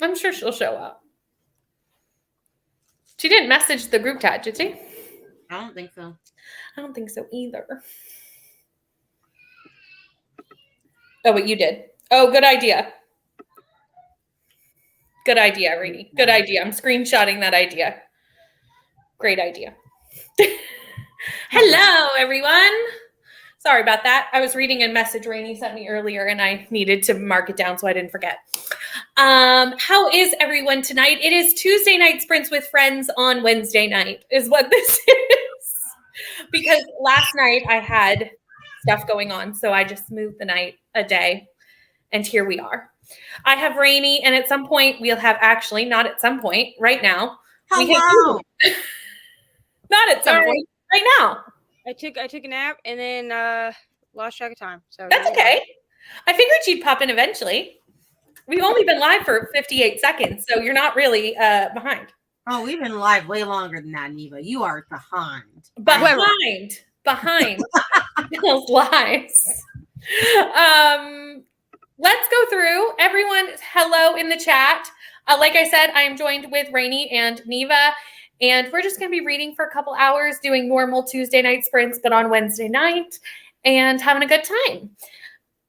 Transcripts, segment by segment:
I'm sure she'll show up. She didn't message the group chat, did she? I don't think so. I don't think so either. Oh, but you did. Oh, good idea. Good idea, Rainey. Good idea. I'm screenshotting that idea. Great idea. Hello, everyone. Sorry about that. I was reading a message Rainey sent me earlier, and I needed to mark it down so I didn't forget. How is everyone tonight? It is Tuesday night sprints with friends on Wednesday night is what this is. Because last night I had stuff going on, so I just moved the night a day, and here we are. I have Rainey, and at some point we'll have actually, not at some point, right now. Hello. Not at some point, right now. I took a nap and then lost track of time. So that's okay. I figured you'd pop in eventually. We've only been live for 58 seconds, so you're not really behind. Oh, we've been live way longer than that, Neva. You are behind. Behind those lives. Let's go through. Everyone, hello in the chat. Like I said, I am joined with Rainey and Neva, and we're just going to be reading for a couple hours, doing normal Tuesday night sprints, but on Wednesday night, and having a good time.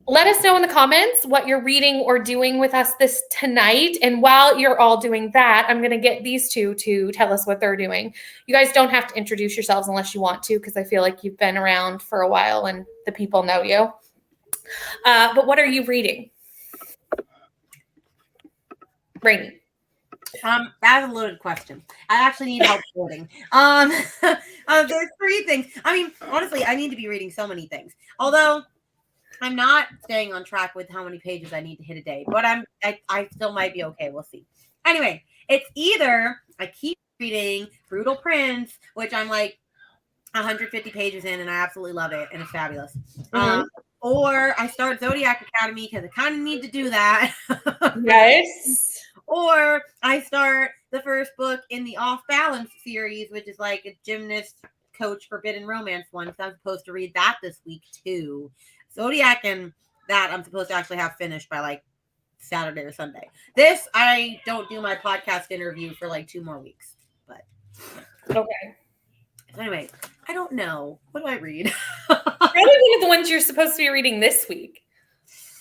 Let us know in the comments what you're reading or doing with us this tonight. And while you're all doing that, I'm going to get these two to tell us what they're doing. You guys don't have to introduce yourselves unless you want to, because I feel like you've been around for a while and the people know you. But what are you reading? Rainey. That's a loaded question. I actually need help sorting. There's three things. I mean, honestly, I need to be reading so many things. Although I'm not staying on track with how many pages I need to hit a day, but I still might be okay. We'll see. Anyway, it's either I keep reading Brutal Prince, which I'm like 150 pages in, and I absolutely love it, and it's fabulous. Mm-hmm. Or I start Zodiac Academy because I kind of need to do that. Yes. Or I start the first book in the Off Balance series, which is like a gymnast coach forbidden romance one. So I'm supposed to read that this week too. Zodiac and that I'm supposed to actually have finished by like Saturday or Sunday. This, I don't do my podcast interview for like 2 more weeks. But okay. So anyway, I don't know. What do I read? Probably one of the ones you're supposed to be reading this week.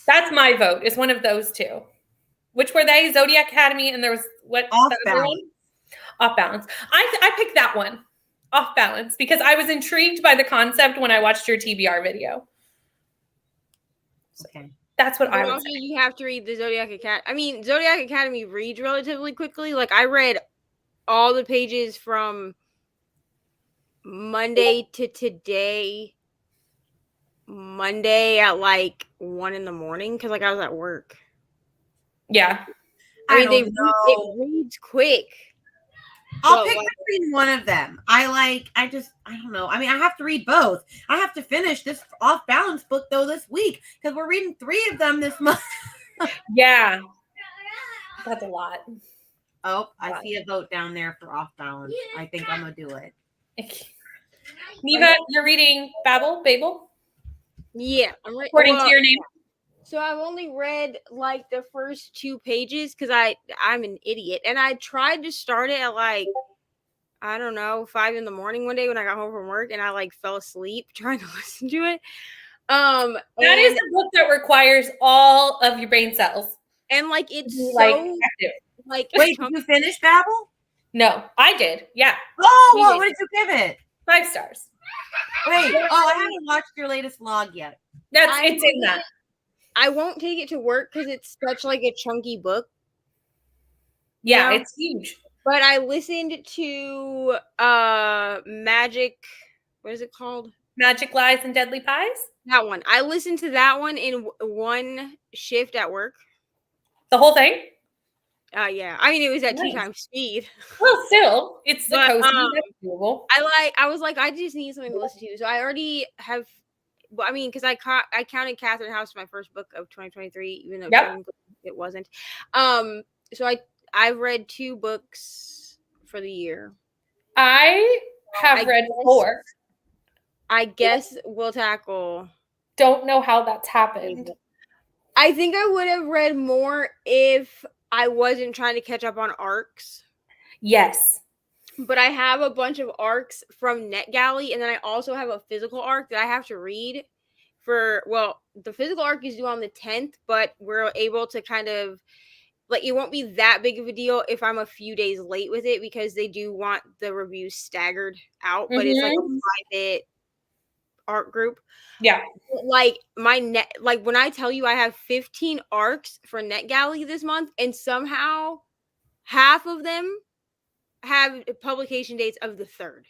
That's my vote. Is one of those two. Which were they? Zodiac Academy, and there was what? Off Balance. Off Balance. I picked that one. Off Balance, because I was intrigued by the concept when I watched your TBR video. Okay. That's what I would say. You have to read the Zodiac Academy. I mean, Zodiac Academy reads relatively quickly. Like, I read all the pages from Monday to today. Monday at like 1 a.m. because like I was at work. Yeah. I mean, it reads quick. I'll pick between one of them. I don't know. I mean, I have to read both. I have to finish this Off Balance book though this week because we're reading 3 of them this month. Yeah. That's a lot. Oh, I see a vote down there for Off Balance. I think I'm going to do it. Neva, you're reading Babel? Yeah. According to your name? So I've only read like the first 2 pages because I'm an idiot. And I tried to start it at like, I don't know, 5 a.m. one day when I got home from work and I like fell asleep trying to listen to it. That is a book that requires all of your brain cells. And like it's like so active. Like wait, did you finish Babel? No, I did. Yeah. Oh, what did you give it? 5 stars. Wait, I haven't watched your latest vlog yet. It's in that. I won't take it to work because it's such like a chunky book. Yeah, it's huge. But I listened to Magic. What is it called? Magic Lies and Deadly Pies. That one. I listened to that one in one shift at work. The whole thing? Yeah. I mean, it was at 2 times speed. Well, still, it's the cozy. That's doable. I was like, I just need something to listen to. So I already have. I mean, because I counted Catherine House my first book of 2023, even though it wasn't. So I've read 2 books for the year. I have read 4. I guess we'll tackle. Don't know how that's happened. I think I would have read more if I wasn't trying to catch up on arcs. Yes. But I have a bunch of arcs from NetGalley, and then I also have a physical arc that I have to read the physical arc is due on the 10th, but we're able to kind of, like, it won't be that big of a deal if I'm a few days late with it because they do want the reviews staggered out, but it's like a private art group. Yeah. Like when I tell you I have 15 arcs for NetGalley this month, and somehow half of them have publication dates of the 3rd.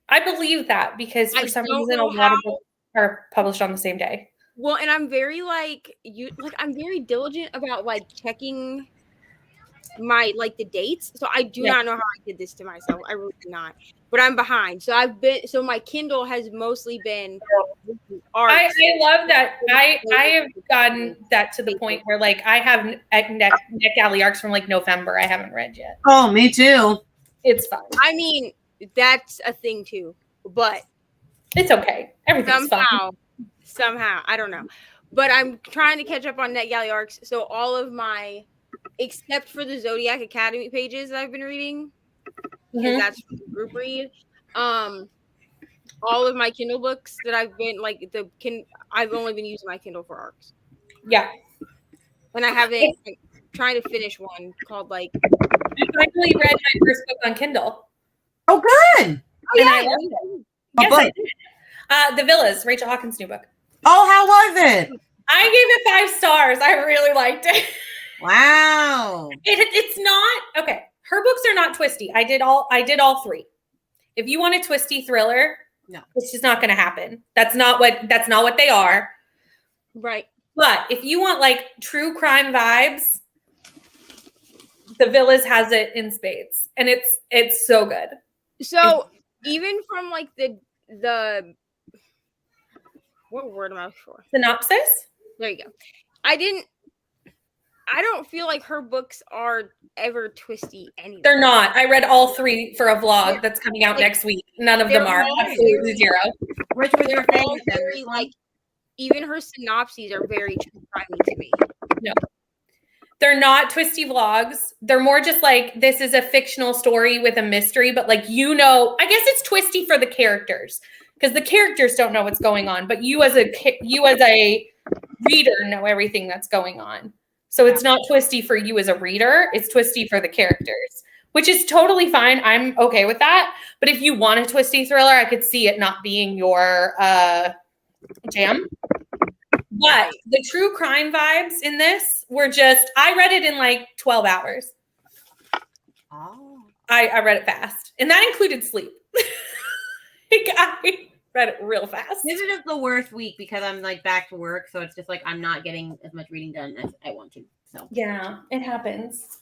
I believe that because for some reason a lot of books are published on the same day. Well, and I'm very I'm very diligent about like checking my the dates. So I do not know how I did this to myself. I really do not. But I'm behind. So my Kindle has mostly been art. I love that. I have gotten that to the point where like I have NetGalley arcs from like November I haven't read yet. Oh, me too. It's fine. I mean, that's a thing too. But it's okay. Everything's somehow, I don't know. But I'm trying to catch up on NetGalley arcs. So all of my, except for the Zodiac Academy pages that I've been reading, because that's group read. All of my Kindle books that I've been I've only been using my Kindle for arcs. Yeah. And I haven't trying to finish one called I finally read my first book on Kindle. Oh, good. Oh, yeah. I loved it. Yes, I did. The Villas, Rachel Hawkins' new book. Oh, how was it? I gave it 5 stars. I really liked it. Wow. It's not okay. Her books are not twisty. I did all 3. If you want a twisty thriller, no, it's just not going to happen. That's not what they are. Right. But if you want like true crime vibes, The Villas has it in spades, and it's so good. So even from like the what word am I for? Synopsis? There you go. I don't feel like her books are ever twisty anyway. They're not. I read all 3 for a vlog that's coming out next week. None of them are. Absolutely zero. Which were your favorite? Very, even her synopses are very true crimey to me. No. They're not twisty vlogs. They're more just like, this is a fictional story with a mystery, but like, I guess it's twisty for the characters because the characters don't know what's going on, but you as a reader know everything that's going on. So it's not twisty for you as a reader. It's twisty for the characters, which is totally fine. I'm okay with that. But if you want a twisty thriller, I could see it not being your jam. But the true crime vibes in this were I read it in like 12 hours. Oh. I read it fast. And that included sleep. I read it real fast. This is just the worst week because I'm like back to work. So it's just like I'm not getting as much reading done as I want to. So yeah, it happens.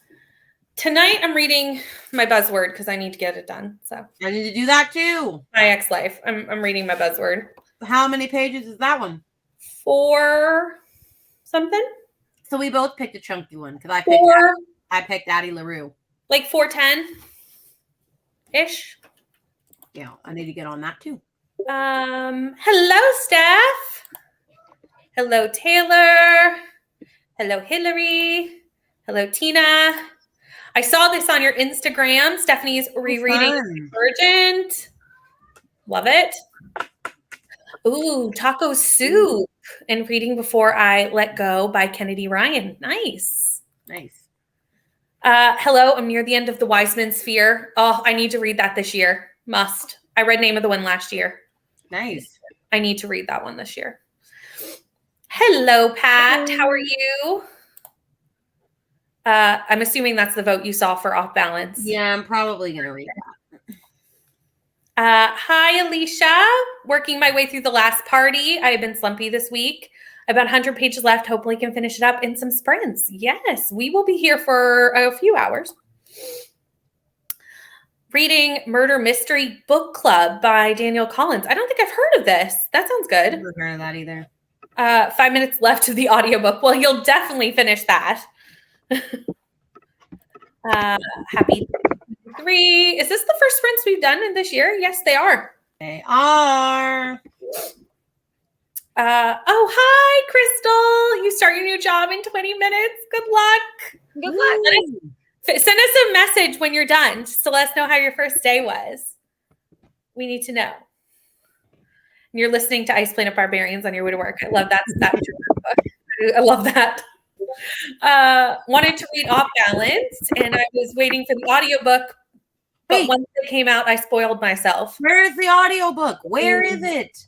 Tonight I'm reading my buzzword because I need to get it done. So I need to do that too. My Ex-Life. I'm reading my buzzword. How many pages is that one? 4 something. So we both picked a chunky one because I picked Addie LaRue. Like 410 ish. Yeah, I need to get on that too. Hello, Steph. Hello, Taylor. Hello, Hillary. Hello, Tina. I saw this on your Instagram. Stephanie's rereading Divergent. Love it. Ooh, taco soup and Reading Before I Let Go by Kennedy Ryan. Nice. Hello, I'm near the end of The Wiseman Sphere. Oh, I need to read that this year. Must. I read Name of the Wind last year. Nice. I need to read that one this year. Hello, Pat. How are you? I'm assuming that's the vote you saw for Off Balance. Yeah, I'm probably going to read that. Hi, Alicia. Working my way through The Last Party. I have been slumpy this week. About 100 pages left. Hopefully can finish it up in some sprints. Yes, we will be here for a few hours. Reading Murder Mystery Book Club by Daniel Collins. I don't think I've heard of this. That sounds good. I've never heard of that either. 5 minutes left of the audiobook. Well, you'll definitely finish that. Happy 3. Is this the first sprints we've done in this year? Yes, they are. They are. Oh, hi, Crystal. You start your new job in 20 minutes. Good luck. Good luck. Send us a message when you're done, just to let us know how your first day was. We need to know. And you're listening to Ice Planet Barbarians on your way to work. I love that. I love that. Wanted to read Off Balance, and I was waiting for the audiobook. But once it came out, I spoiled myself. Where is the audiobook? Where is it?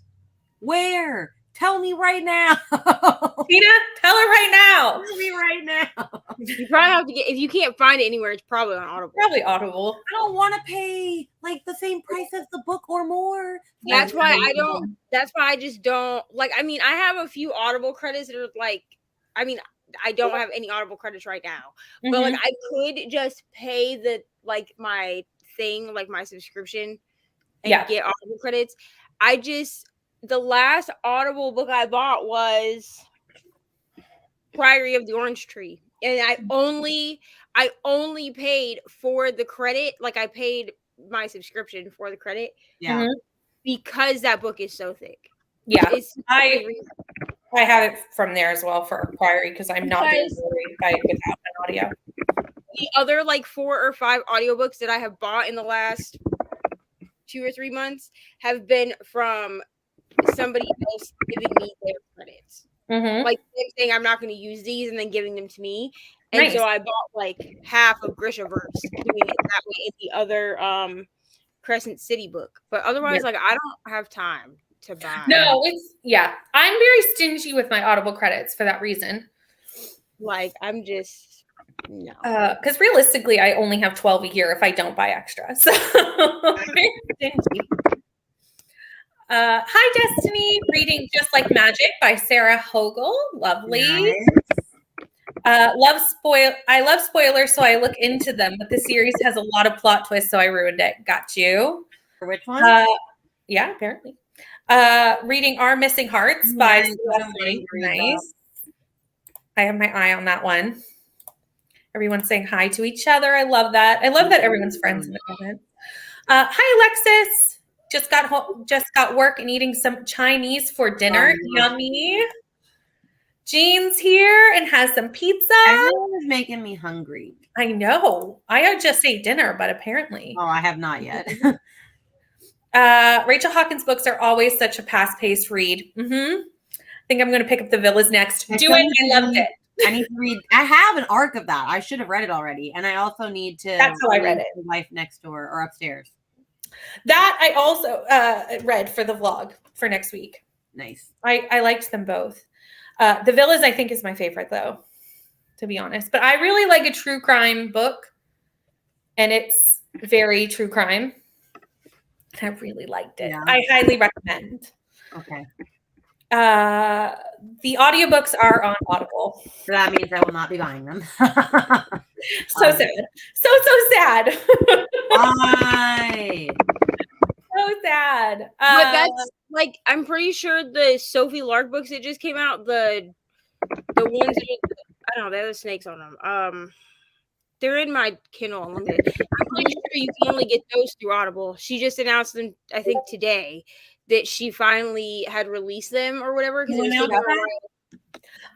Where? Tell me right now. Tina, tell her right now. Tell me right now. You probably have to get, if you can't find it anywhere, it's probably on Audible. Probably Audible. I don't want to pay like the same price as the book or more. That's why I don't. That's why I just don't like. I mean, I have a few Audible credits that are like. I mean, I don't have any Audible credits right now, but like I could just pay the like my thing, like my subscription, and get Audible credits. The last Audible book I bought was Priory of the Orange Tree, and I only paid for the credit. Like I paid my subscription for the credit, because that book is so thick. Yeah, I have it from there as well for Priory because I'm not doing without an audio. The other like 4 or 5 audiobooks that I have bought in the last 2 or 3 months have been from somebody else giving me their credits. Like them saying I'm not going to use these and then giving them to me. And so I bought like half of Grishaverse doing it that way in the other Crescent City book. But otherwise, like I don't have time to buy. No, I'm very stingy with my Audible credits for that reason. Like I'm just no. Because realistically, I only have 12 a year if I don't buy extra. So very stingy. Hi, Destiny. Reading Just Like Magic by Sarah Hogel. Lovely. Nice. I love spoilers, so I look into them. But the series has a lot of plot twists, so I ruined it. Got you. For which one? Yeah, apparently. Reading Our Missing Hearts by Nice. I have my eye on that one. Everyone's saying hi to each other. I love that. I love that everyone's friends in the comments. Hi, Alexis. Just got work and eating some Chinese for dinner. Yummy. Jean's here and has some pizza. Everyone is making me hungry. I know. I just ate dinner, but apparently. Oh, I have not yet. Rachel Hawkins' books are always such a fast-paced read. I think I'm going to pick up The Villas next. I loved it. I need to read. I have an arc of that. I should have read it already. And I also need to. That's how I read it. Life Next Door or Upstairs. That I also read for the vlog for next week. Nice. I liked them both. The Villas, I think, is my favorite, though, to be honest. But I really like a true crime book. And it's very true crime. I really liked it. Yeah. I highly recommend. Okay. The audiobooks are on Audible. So that means I will not be buying them. So sad. So sad. Why? So sad. But that's like I'm pretty sure the Sophie Lark books that just came out, the ones that I don't know, they have the snakes on them. They're in my Kindle Unlimited. I'm pretty sure you can only get those through Audible. She just announced them, I think, today that she finally had released them or whatever.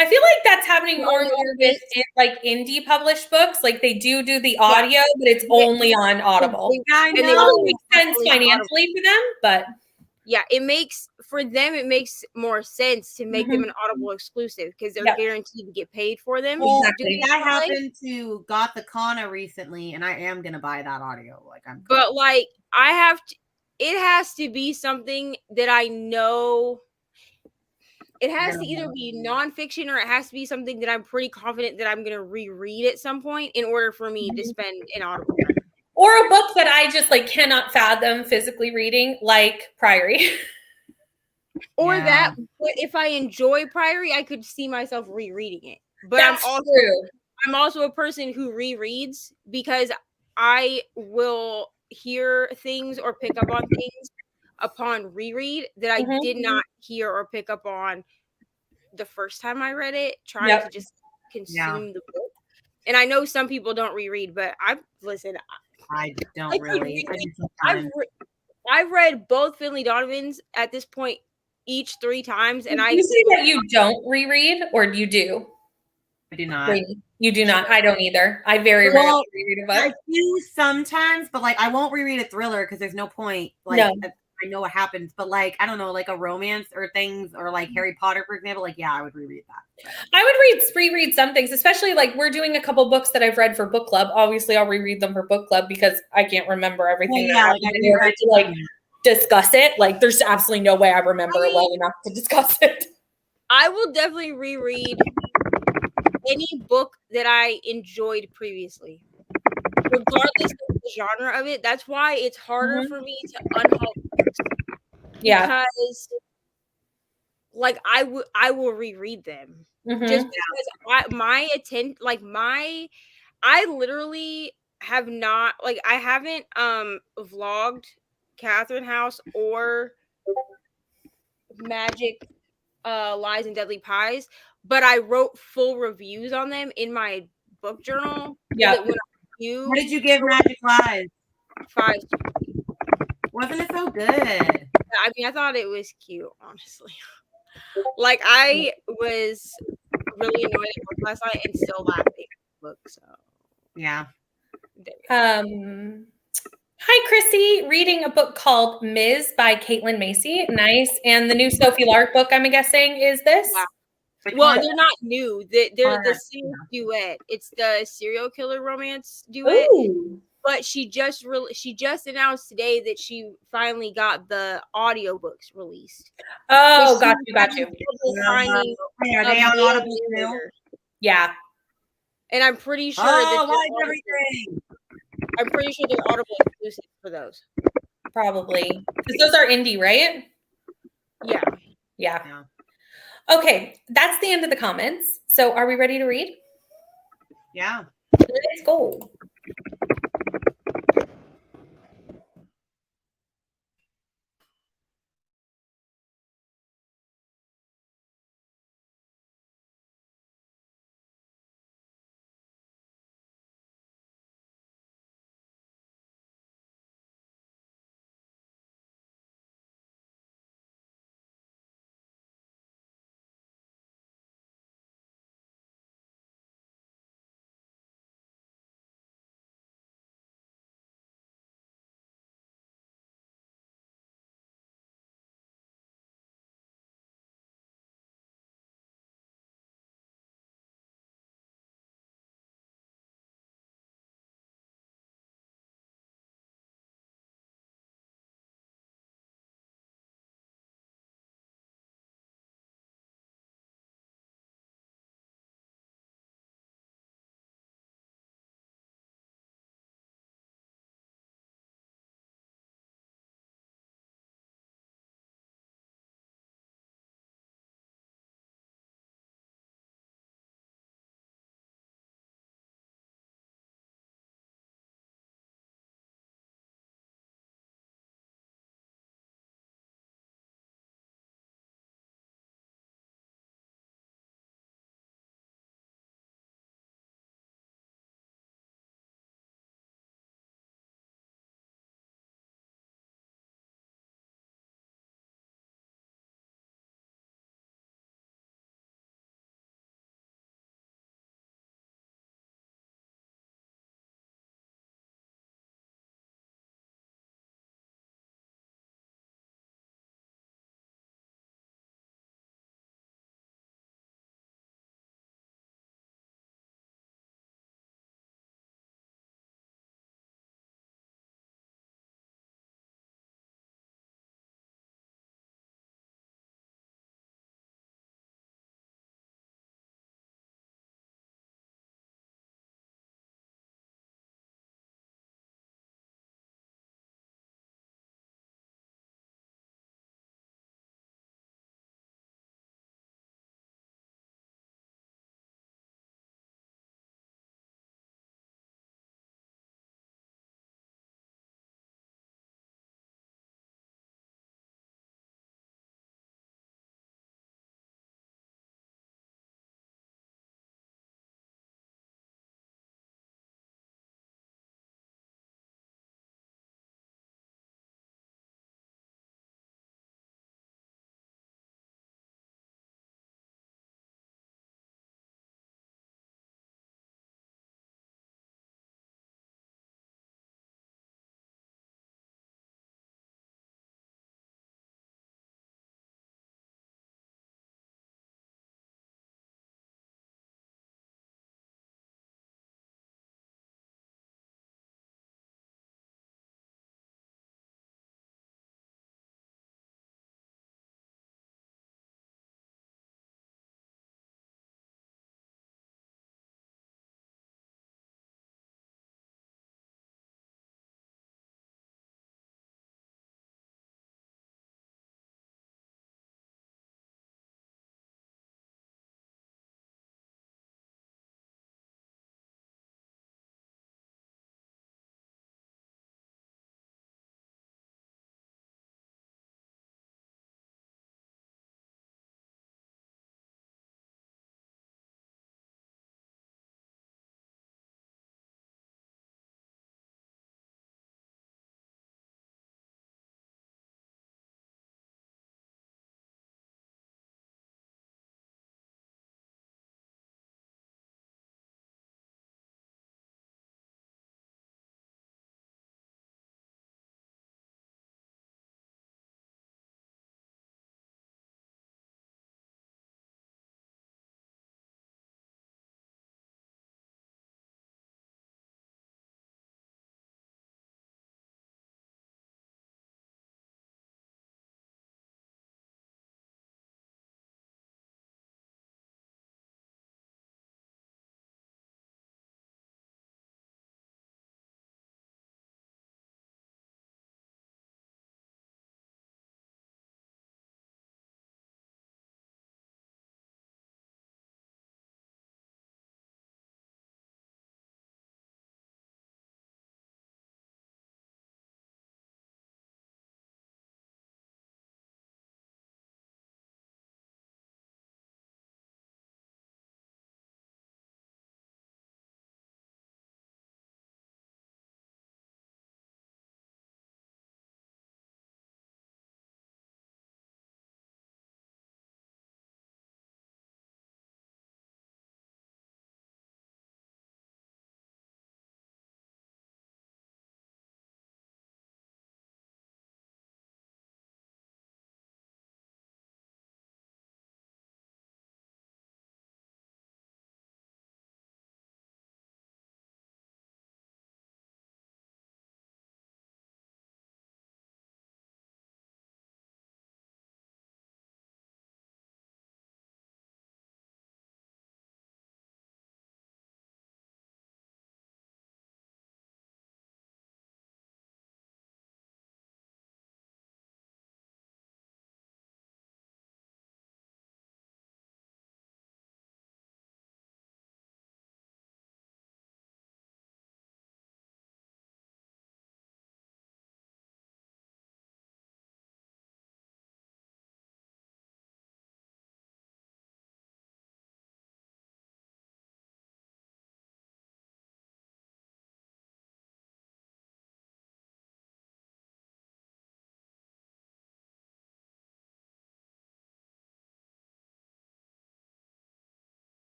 I feel like that's happening more and more with like indie published books. Like they do the audio, but it's only on Audible. I know. And it doesn't make sense financially for them, but yeah, it makes more sense to make them an Audible exclusive because they're guaranteed to get paid for them. Well, exactly. I happened to got the Kana recently, and I am gonna buy that audio. But like I have to. It has to be something that I know. It has to either be nonfiction or it has to be something that I'm pretty confident that I'm going to reread at some point in order for me to spend an Audible. Or a book that I just like cannot fathom physically reading, like Priory. Or that, but if I enjoy Priory, I could see myself rereading it. But that's I'm also a person who rereads because I will hear things or pick up on things upon reread that I did not hear or pick up on the first time I read it, trying to just consume the book. And I know some people don't reread, but I don't really. I've read both Finley Donovans at this point each 3 times, and you say that you don't reread, or you do? I do not. You do not. I don't either. I very Well, rarely reread a book. I do sometimes, but like I won't reread a thriller because there's no point. Like No. I know what happens, but like I don't know, like a romance or things, or like Harry Potter, for example. Like I would reread that. I would reread some things, especially like we're doing a couple books that I've read for book club. Obviously, I'll reread them for book club because I can't remember everything. Well, that yeah, happened like, in order to like discuss it. Like, there's absolutely no way I remember it well enough to discuss it. I will definitely reread any book that I enjoyed previously, regardless of the genre of it. That's why it's harder for me to unhaul books. Yeah. Because like I will reread them. Just because I literally have not, like, I haven't vlogged Catherine House or Magic Lies and Deadly Pies, but I wrote full reviews on them in my book journal. Yeah. So what did you give Magic Lies? 5. Wasn't it so good? I mean, I thought it was cute, honestly. Like, I was really annoyed at work last night and still laughing at the book. So yeah. Hi, Chrissy. Reading a book called Ms. by Caitlin Macy. Nice. And the new Sophie Lark book, I'm guessing, is this? Yeah. Well, they're not new. They're the same duet. It's the serial killer romance duet. Ooh. But she just announced today that she finally got the audiobooks released. Oh, got you. Are they on Audible too? Yeah. And I'm pretty sure I'm pretty sure they're Audible exclusive for those. Probably. Because those are indie, right? Yeah. Okay, that's the end of the comments. So are we ready to read? Yeah. Let's go.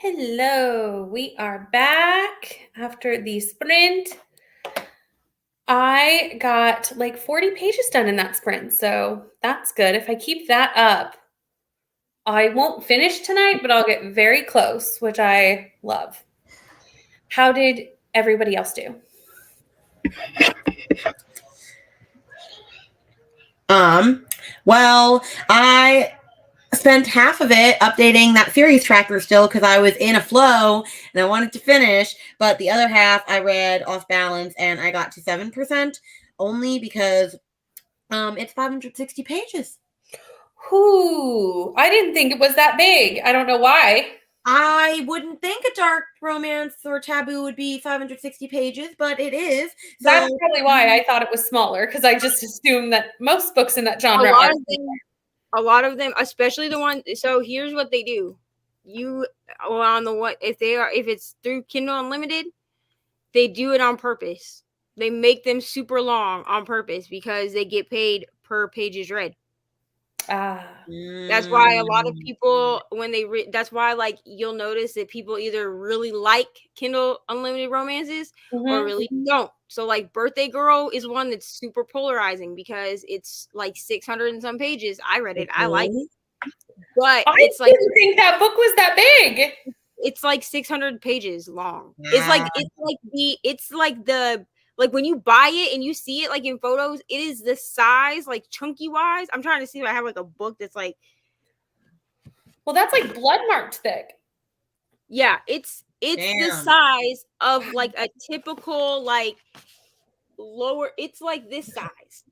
Hello, we are back after the sprint. I got like 40 pages done in that sprint, so that's good. If I keep that up, I won't finish tonight, but I'll get very close, which I love. How did everybody else do? Well, I spent half of it updating that series tracker still because I was in a flow and I wanted to finish, but the other half I read off balance and I got to 7% only because it's 560 pages. Whoo, I didn't think it was that big. I don't know why. I wouldn't think a dark romance or taboo would be 560 pages, but it is. So, That's probably why I thought it was smaller, because I just assumed that most books in that genre are. A lot of them, especially the ones. So here's what they do: on the what if it's through Kindle Unlimited, they do it on purpose. They make them super long on purpose because they get paid per pages read. That's why a lot of people, when they that's why, like, you'll notice that people either really like Kindle Unlimited romances or really don't. So like Birthday Girl is one that's super polarizing because it's like 600 and some pages. I read it. I like it. But I didn't think that book was that big. It's like 600 pages long. Yeah. It's like when you buy it and you see it like in photos, it is the size, like chunky wise. I'm trying to see if I have like a book that's like. Well, that's like blood marked thick. Yeah, it's the size of like a typical like lower. It's like this size.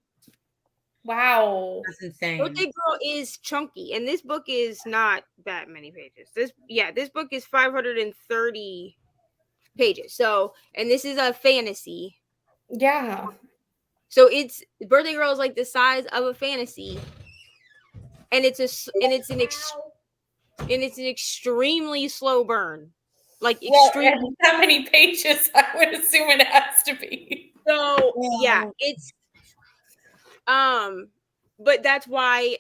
Wow, that's insane. Birthday Girl is chunky, and this book is not that many pages. This book is 530 pages. So, and this is a fantasy. Yeah. So it's Birthday Girl is like the size of a fantasy, and it's an extremely slow burn. Like extremely. How many pages? I would assume it has to be. So yeah, it's but that's why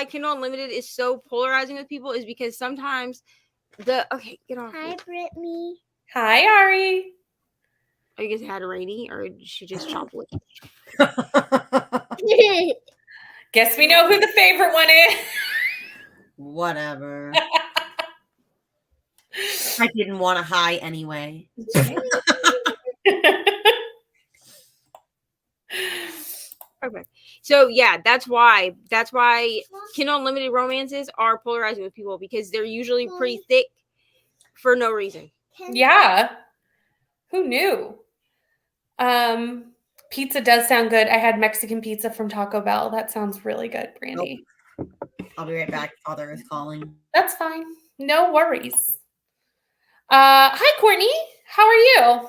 Kindle Unlimited is so polarizing with people, is because sometimes get off. Hi, Brittany. Hi, Ari. Are you guys had Rainy, or did she just chop wood? Guess we know who the favorite one is. Whatever. I didn't want to hi anyway. Okay. So yeah, that's why Kindle Unlimited romances are polarizing with people, because they're usually pretty thick for no reason. Yeah. Who knew? Pizza does sound good. I had Mexican pizza from Taco Bell. That sounds really good, Brandy. Nope. I'll be right back. Father is calling. That's fine. No worries. Hi, Courtney. How are you?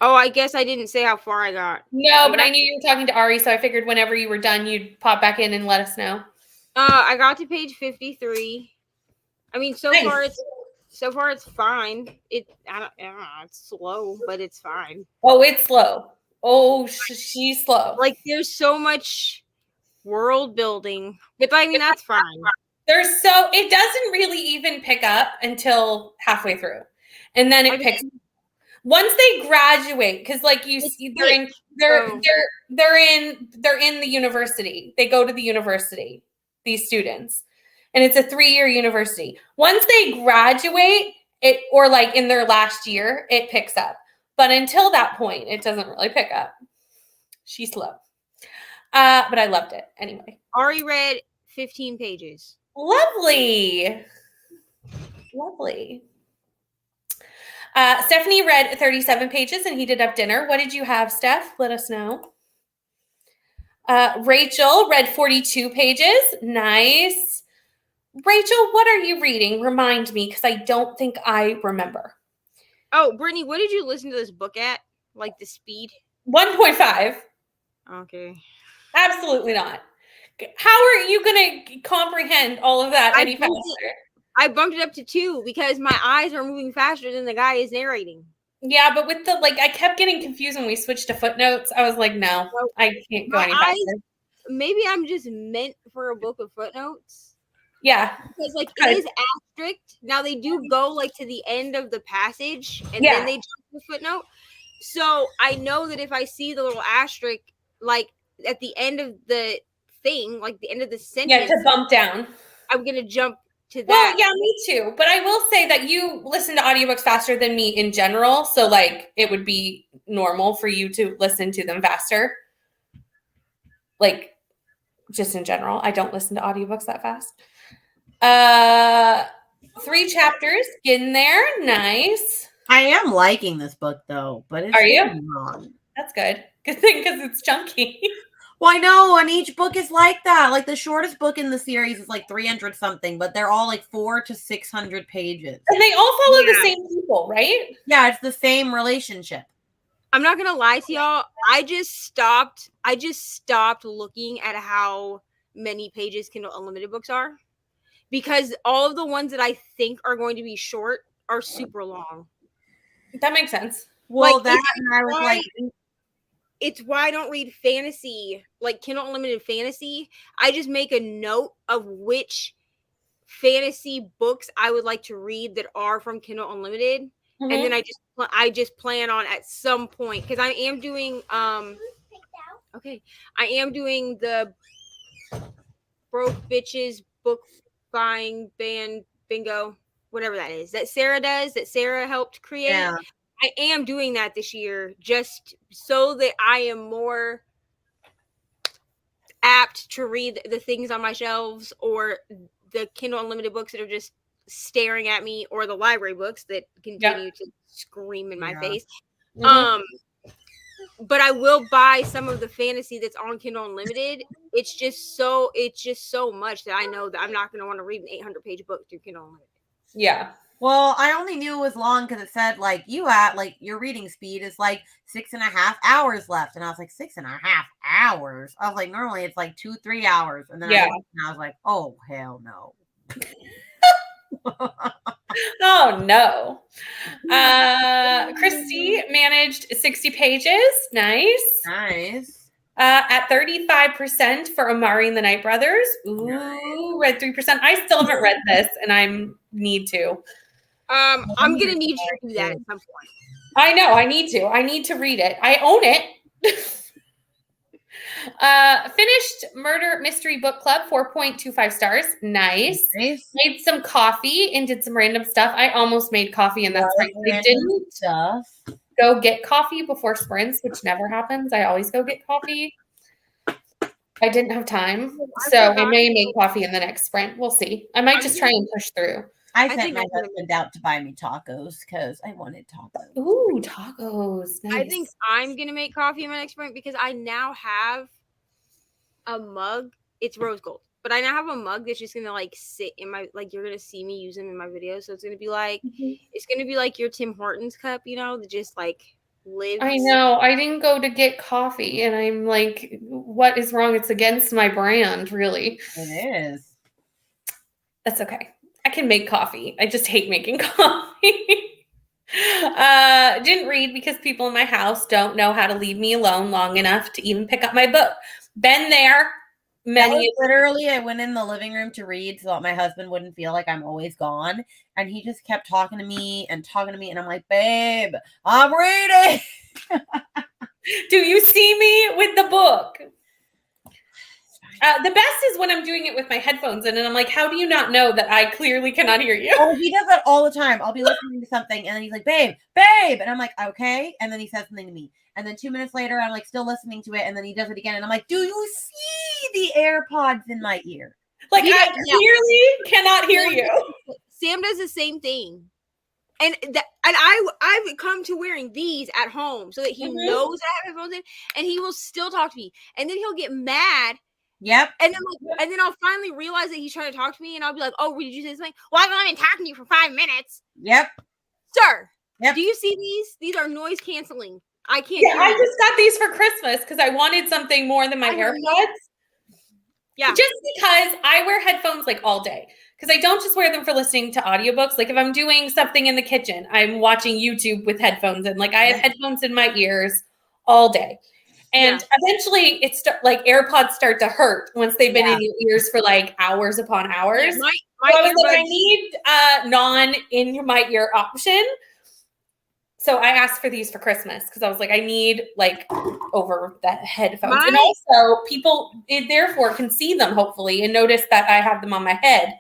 Oh, I guess I didn't say how far I got. No, but I knew you were talking to Ari, so I figured whenever you were done, you'd pop back in and let us know. I got to page 53. I mean, so far it's fine. I don't know, it's slow, but it's fine. Oh, it's slow. Oh, she's slow. Like, there's so much world building, but I mean, that's fine. It doesn't really even pick up until halfway through, and then it picks. Once they graduate, because like you see, they're in the university. They go to the university, these students, and it's a 3-year university. Once they graduate, or like in their last year, it picks up. But until that point, it doesn't really pick up. She's slow. But I loved it anyway. Ari read 15 pages. Lovely. Stephanie read 37 pages and heated up dinner. What did you have, Steph? Let us know. Rachel read 42 pages. Nice. Rachel, what are you reading? Remind me, because I don't think I remember. Oh, Brittany, what did you listen to this book at? Like the speed? 1.5. Okay. Absolutely not. How are you going to comprehend all of that any faster? I bumped it up to 2 because my eyes are moving faster than the guy is narrating. Yeah, but with I kept getting confused when we switched to footnotes. I was like, no, I can't go any faster. Maybe I'm just meant for a book of footnotes. Yeah. Because like it is asterisk. Now they do go like to the end of the passage and then they jump to the footnote. So I know that if I see the little asterisk like at the end of the thing, like the end of the sentence, to bump down. I'm gonna jump to that. Well, yeah, me too. But I will say that you listen to audiobooks faster than me in general. So like it would be normal for you to listen to them faster. Like just in general. I don't listen to audiobooks that fast. 3 chapters in there. Nice. I am liking this book though, but it's Are you? long. That's good. Good thing because it's chunky. Well, I know, and each book is like that. Like the shortest book in the series is like 300 something, but they're all like 400 to 600 pages. And they all follow the same people, right? Yeah, it's the same relationship. I'm not gonna lie to y'all. I just stopped looking at how many pages Kindle Unlimited books are, because all of the ones that I think are going to be short are super long. That makes sense. Well, like, that and I was like, it's why I don't read fantasy, like Kindle Unlimited fantasy. I just make a note of which fantasy books I would like to read that are from Kindle Unlimited. Mm-hmm. And then I just plan on at some point, because I am doing I am doing the Broke Bitches book buying band bingo, whatever that is, that Sarah does, that Sarah helped create. yeah. I am doing that this year just so that I am more apt to read the things on my shelves, or the Kindle Unlimited books that are just staring at me, or the library books that continue to scream in my face. Mm-hmm. But I will buy some of the fantasy that's on Kindle Unlimited. It's just so much that I know that I'm not going to want to read an 800-page book through Kindle Unlimited. Yeah. Well, I only knew it was long because it said like your reading speed is like 6.5 hours left, and I was like 6.5 hours. I was like, normally it's like 2-3 hours, and then I was like, oh hell no. Oh no. Christy managed 60 pages. Nice. At 35% for Amari and the Night Brothers. Ooh, read 3%. I still haven't read this, and I need to. I'm gonna need you to do that at some point. I know. I need to read it. I own it. Finished Murder Mystery Book Club, 4.25 stars. Nice. Made some coffee and did some random stuff. I almost made coffee, and that's right. I didn't go get coffee before sprints, which never happens. I always go get coffee. I didn't have time, so I may make coffee in the next sprint. We'll see. I might just try and push through. I sent my husband out to buy me tacos because I wanted tacos. Ooh, tacos. Nice. I think I'm going to make coffee in my next sprint because I now have a mug. It's rose gold. But I now have a mug that's just going to like sit in my, like you're going to see me use them in my videos. So it's going to be like, it's going to be like your Tim Hortons cup, you know, that just like lives. I know. I didn't go to get coffee and I'm like, what is wrong? It's against my brand, really. It is. That's okay. I can make coffee. I just hate making coffee. Didn't read because people in my house don't know how to leave me alone long enough to even pick up my book. Been there. Literally, I went in the living room to read so that my husband wouldn't feel like I'm always gone. And he just kept talking to me. And I'm like, babe, I'm reading. Do you see me with the book? The best is when I'm doing it with my headphones in, and I'm like, how do you not know that I clearly cannot hear you? Oh, he does that all the time. I'll be listening to something, and then he's like, babe. And I'm like, okay. And then he says something to me. And then 2 minutes later, I'm like still listening to it, and then he does it again. And I'm like, do you see the AirPods in my ear? Like, I clearly cannot hear you. Sam does the same thing. And I've come to wearing these at home so that he knows I have headphones in, and he will still talk to me. And then he'll get mad. Yep. And then I'll finally realize that he's trying to talk to me, and I'll be like, "Oh, did you say something? Well, I've only been talking to you for 5 minutes." Yep. Sir. Yep. Do you see these? These are noise canceling. I can't. Yeah, I just got these for Christmas because I wanted something more than my AirPods. Yeah. Just because I wear headphones like all day. Because I don't just wear them for listening to audiobooks. Like if I'm doing something in the kitchen, I'm watching YouTube with headphones in. Like I have headphones in my ears all day. And eventually like AirPods start to hurt once they've been in your ears for like hours upon hours. Yeah, so I was like, I need non in my ear option. So I asked for these for Christmas because I was like, I need like over the headphones. And also people therefore can see them hopefully and notice that I have them on my head.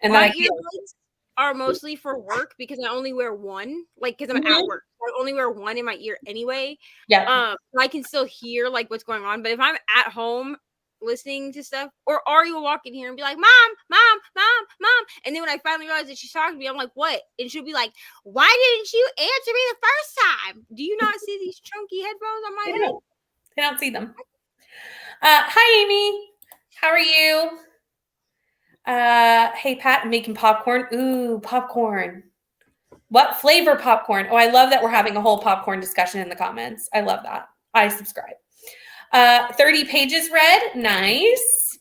And my earbuds are mostly for work because I only wear one, like because I'm at work. I only wear one in my ear anyway. Yeah. I can still hear like what's going on. But if I'm at home listening to stuff, or Ari will walk in here and be like, Mom, Mom, Mom, Mom. And then when I finally realize that she's talking to me, I'm like, what? And she'll be like, why didn't you answer me the first time? Do you not see these chunky headphones on my head? I don't see them. Hi, Amy. How are you? Hey, Pat, I'm making popcorn. Ooh, popcorn. What flavor popcorn? Oh, I love that we're having a whole popcorn discussion in the comments. I love that. I subscribe. 30 pages read. Nice.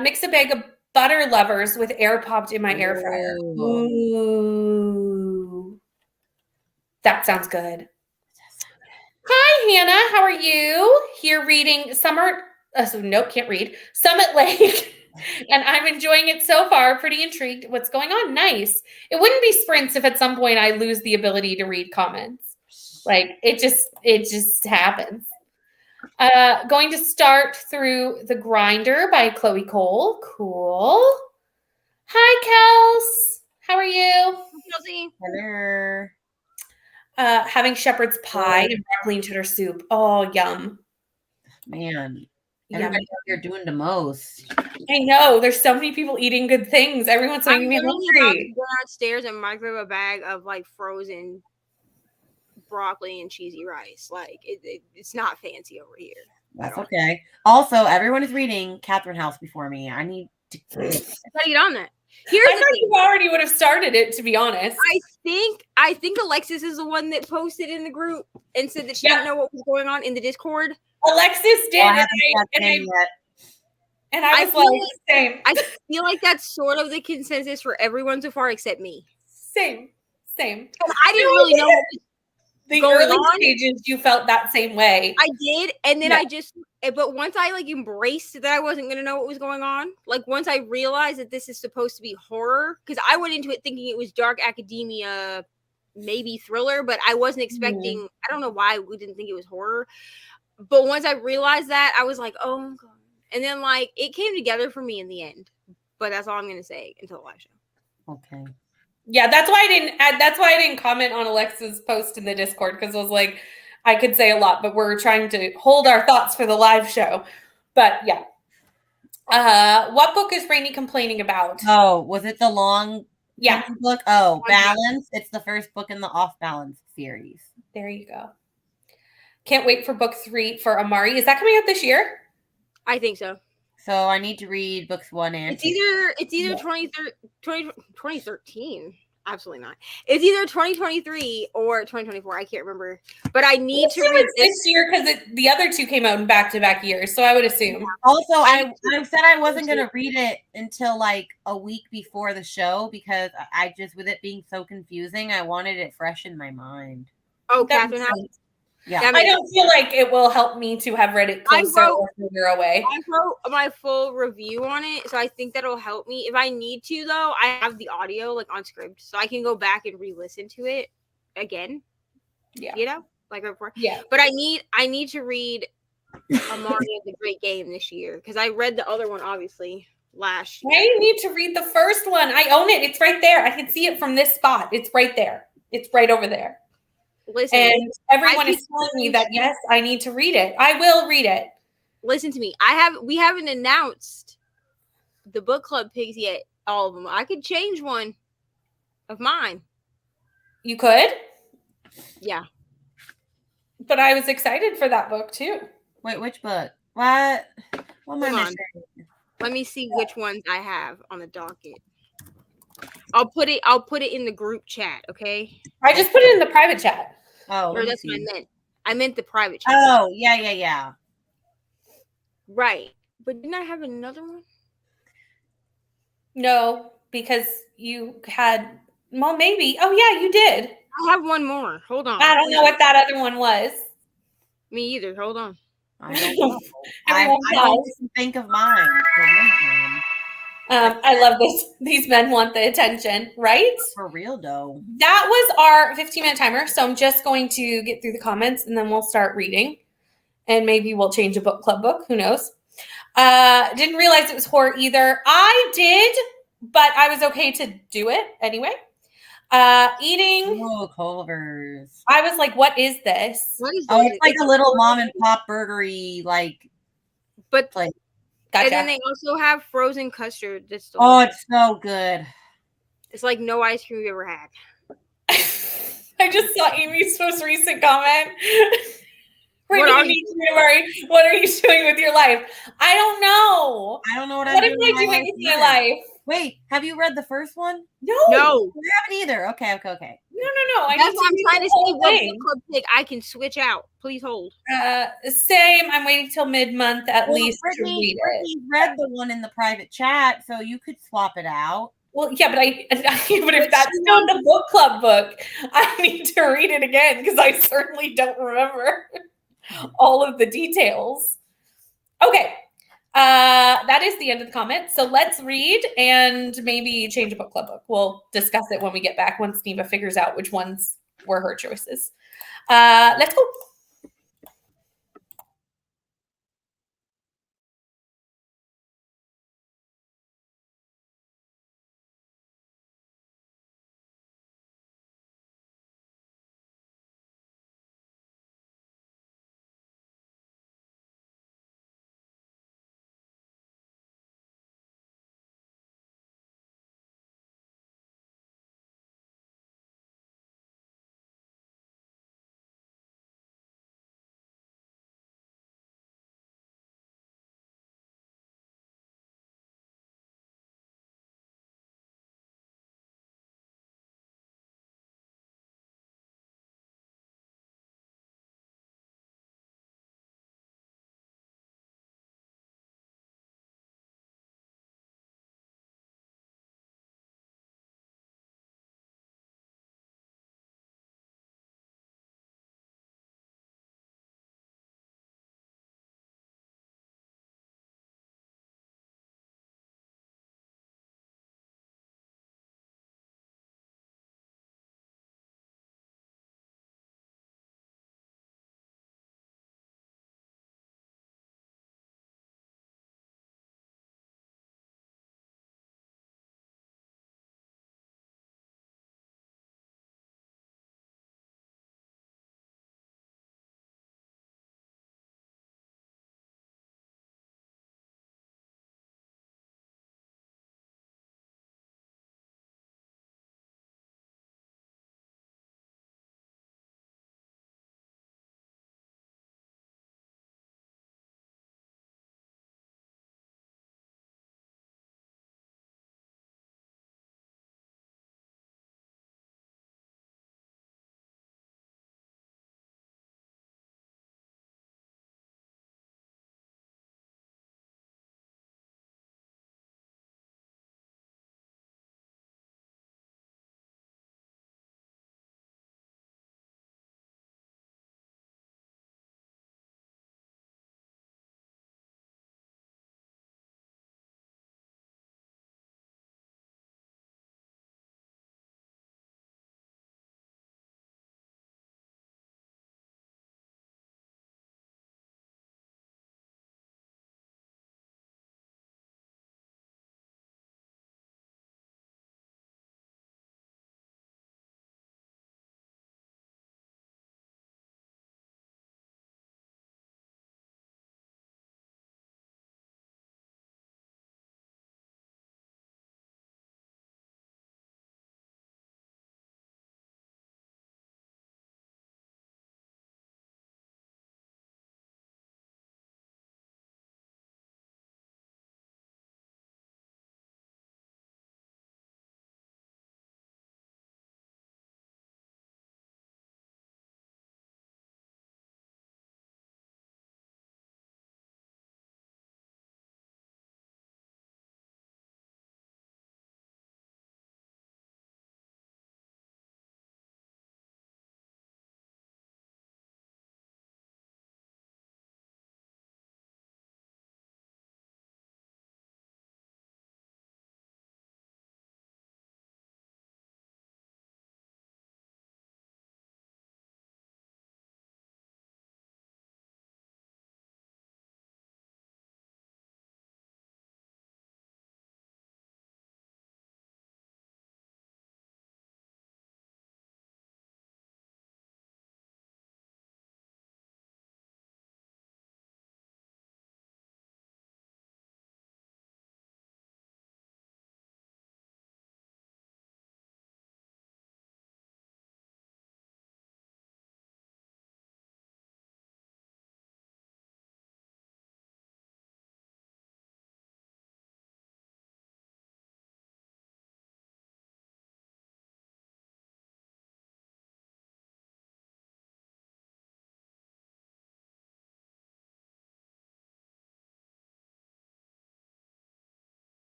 Mix a bag of butter lovers with air popped in my air fryer. Ooh. That sounds good. Hi, Hannah. How are you? Here reading nope, can't read. Summit Lake. And I'm enjoying it so far. Pretty intrigued. What's going on? Nice. It wouldn't be sprints if at some point I lose the ability to read comments. Like it just happens. Going to start through The Grinder by Chloe Cole. Cool. Hi, Kels. How are you? Kelsey. Hello. Having shepherd's pie and broccoli and cheddar soup. Oh, yum. Man. Everybody you're doing the most. I know. There's so many people eating good things. Everyone's making me hungry. About to go downstairs and microwave a bag of like frozen broccoli and cheesy rice. Like it's not fancy over here. That's okay. Also, everyone is reading Catherine House before me. I need to get on that. I thought you already would have started it, to be honest. I think Alexis is the one that posted in the group and said that she didn't know what was going on in the Discord. Alexis did, and I was like, same. I feel like that's sort of the consensus for everyone so far except me. Same. And I didn't really know what was the early stages. You felt that same way. I did, and then but once I like embraced that I wasn't going to know what was going on, like once I realized that this is supposed to be horror, because I went into it thinking it was dark academia, maybe thriller, but I wasn't expecting. I don't know why we didn't think it was horror. But once I realized that, I was like, oh God. And then like it came together for me in the end. But that's all I'm gonna say until the live show. Okay. Yeah, that's why I didn't comment on Alexa's post in the Discord, because I was like, I could say a lot, but we're trying to hold our thoughts for the live show. But yeah. What book is Rainey complaining about? Oh, was it the long book? Oh, Balance. It's the first book in the Off Balance series. There you go. Can't wait for book 3 for Amari. Is that coming out this year? I think so. So I need to read books 1 and 2. It's either 2013. Absolutely not. It's either 2023 or 2024. I can't remember. But I need to read this year because the other 2 came out in back-to-back years. So I would assume. Also, I said I wasn't going to read it until like a week before the show because I just, with it being so confusing, I wanted it fresh in my mind. Oh, Catherine House. Yeah, I don't feel like it will help me to have read it closer or further away. I wrote my full review on it, so I think that'll help me. If I need to, though, I have the audio like on script, so I can go back and re-listen to it again. Yeah, you know, like before. Yeah, but I need to read Amari of the Great Game this year because I read the other one obviously last year. I need to read the first one. I own it. It's right there. I can see it from this spot. It's right there. It's right over there. Listen, and everyone is telling me that yes, I need to read it. I will read it. Listen to me. We haven't announced the book club pigs yet. All of them. I could change one of mine. You could? Yeah. But I was excited for that book too. Wait, which book? What am I missing? Let me see which ones I have on the docket. I'll put it in the group chat, okay? I just put it in the private chat. Oh, or that's what I meant. I meant the private chat. Oh, yeah. Right. But didn't I have another one? No, because you had maybe. Oh yeah, you did. I have one more. Hold on. I don't know what that other one was. Me either. Hold on. I don't know. Everyone I don't pause. even think of mine. I love this. These men want the attention, right? For real though. That was our 15-minute timer. So I'm just going to get through the comments and then we'll start reading. And maybe we'll change a book club book. Who knows? Didn't realize it was horror either. I did, but I was okay to do it anyway. Eating. Oh, Culver's. I was like, what is this? What is Oh, this? it's like a little mom and pop burgery, like. But Like. Gotcha. and then they also have frozen custard. That's Oh, delicious. it's so good. It's like no ice cream you ever had. I just saw Amy's most recent comment. What are you What are you doing with your life? I don't know. I don't know what What I'm am I doing with my life? Wait, have you read the first one? No. No. You haven't either. Okay. No. I That's need why I'm read trying the to see whole what thing. book club pick I can switch out. Please hold. Same. I'm waiting till mid-month at least to Brittany, read it. Brittany read the one in the private chat, so you could swap it out. Well, yeah, but but if that's not the book club book, I need to read it again because I certainly don't remember all of the details. Okay. That is the end of the comments. So let's read and maybe change a book club book. We'll discuss it when we get back once Neva figures out which ones were her choices. Let's go.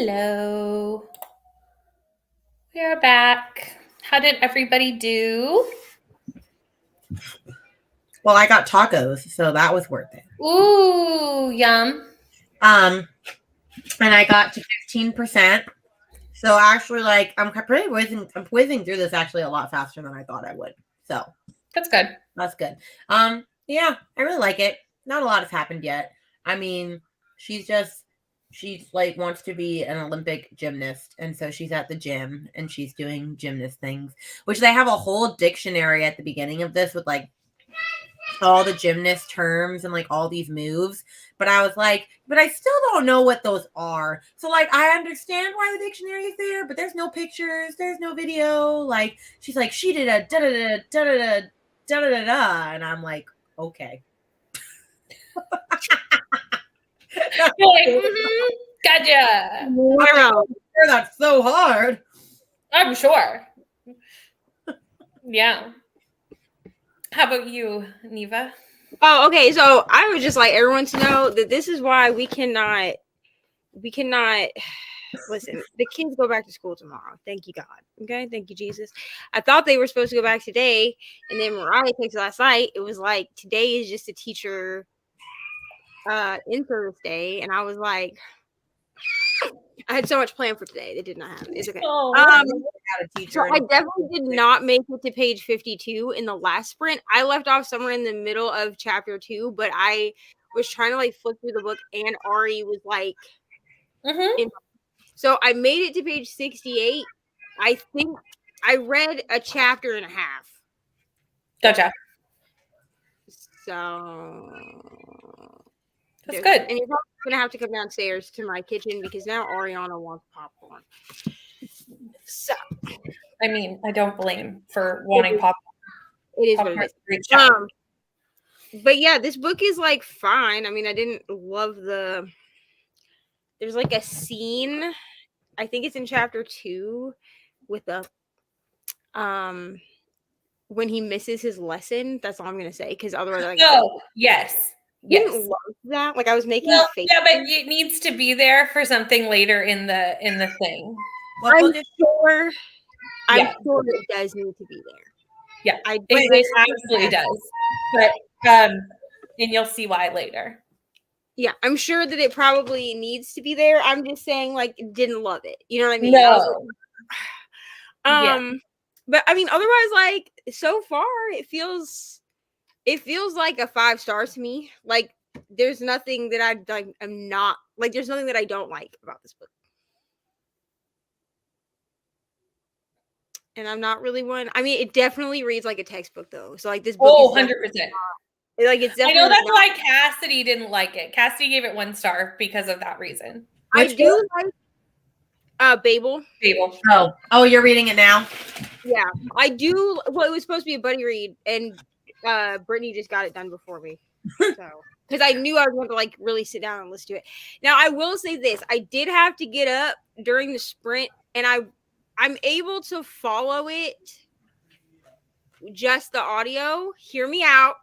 Hello. We're back. How did everybody do? Well, I got tacos, so that was worth it. Ooh, yum. And I got to 15%. So actually, like, I'm whizzing through this actually a lot faster than I thought I would. So That's good. that's good. Yeah, I really like it. Not a lot has happened yet. I mean, she's like wants to be an Olympic gymnast, and so she's at the gym and she's doing gymnast things, which they have a whole dictionary at the beginning of this with like all the gymnast terms and like all these moves. But I was like, but I still don't know what those are. So like I understand why the dictionary is there, but there's no pictures, there's no video. Like she's like, she did a da da da da da da da da, and I'm like, okay. You're like, gotcha. Wow, that's so hard. I'm sure. Yeah. How about you, Neva? Oh, okay. So I would just like everyone to know that this is why we cannot listen. The kids go back to school tomorrow. Thank you, God. Okay, thank you, Jesus. I thought they were supposed to go back today, and then Mariah texted last night. It was like today is just a teacher in-service day, and I was like, I had so much planned for today. They did not happen. It's okay. Oh, So I definitely did not make it to page 52 in the last sprint. I left off somewhere in the middle of chapter 2, but I was trying to like flip through the book, and Ari was like, so I made it to page 68. I think I read a chapter and a half. Gotcha. So that's good. And you're probably gonna have to come downstairs to my kitchen because now Ariana wants popcorn. So I mean, I don't blame for wanting popcorn. It is what it is. But yeah, this book is like fine. I mean, I didn't love there's like a scene, I think it's in chapter 2 with the when he misses his lesson. That's all I'm gonna say, because otherwise I didn't love that. Like I was making faces. Yeah, but it needs to be there for something later in the thing. I'm sure it does need to be there. Yeah, it absolutely does. But and you'll see why later. Yeah, I'm sure that it probably needs to be there. I'm just saying, like, didn't love it. You know what I mean? No. But I mean, otherwise, like, so far, it feels like a 5-star to me. Like, there's nothing that there's nothing that I don't like about this book. And I'm not really one. I mean, it definitely reads like a textbook, though. So, like, this book is 100%. Like, it's definitely. I know that's why Cassidy didn't like it. Cassidy gave it 1 star because of that reason. I do like Babel. Oh, you're reading it now? Yeah, I do. Well, it was supposed to be a buddy read, and Brittany just got it done before me. So, because I knew I was going to like really sit down and listen to it. Now, I will say this: I did have to get up during the sprint, and I'm able to follow it. Just the audio. Hear me out.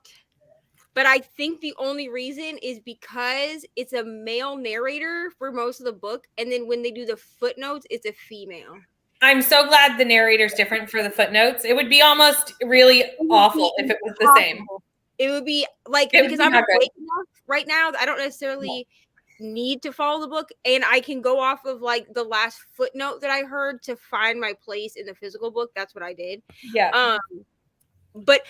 But I think the only reason is because it's a male narrator for most of the book. And then when they do the footnotes, it's a female. I'm so glad the narrator's different for the footnotes. It would be almost really awful if it was the same. It would be like, because I'm awake enough right now, I don't necessarily need to follow the book. And I can go off of like the last footnote that I heard to find my place in the physical book. That's what I did. Yeah. But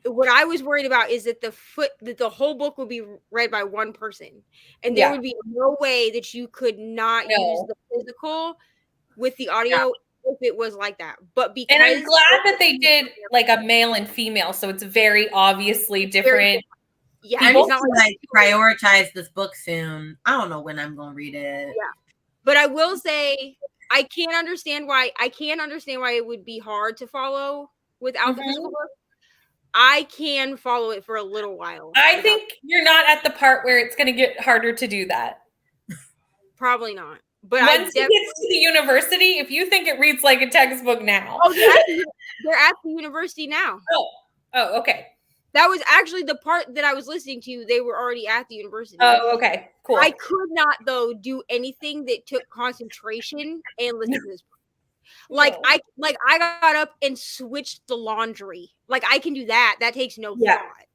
what I was worried about is that the whole book would be read by one person, and there would be no way that you could not use the physical with the audio if it was like that. But because, and I'm glad that they did like a male and female, so it's very obviously different. Yeah, I need to like prioritize this book soon. I don't know when I'm going to read it. Yeah, but I will say I can't understand why it would be hard to follow without the physical book. I can follow it for a little while. I think you're not at the part where it's going to get harder to do that. Probably not. But once it gets to the university, if you think it reads like a textbook now. Oh, they're at the university now. Oh, okay. That was actually the part that I was listening to. They were already at the university. Oh, okay. Cool. I could not though do anything that took concentration and listen to this. Like I got up and switched the laundry. Like I can do that. That takes no Yeah. thought.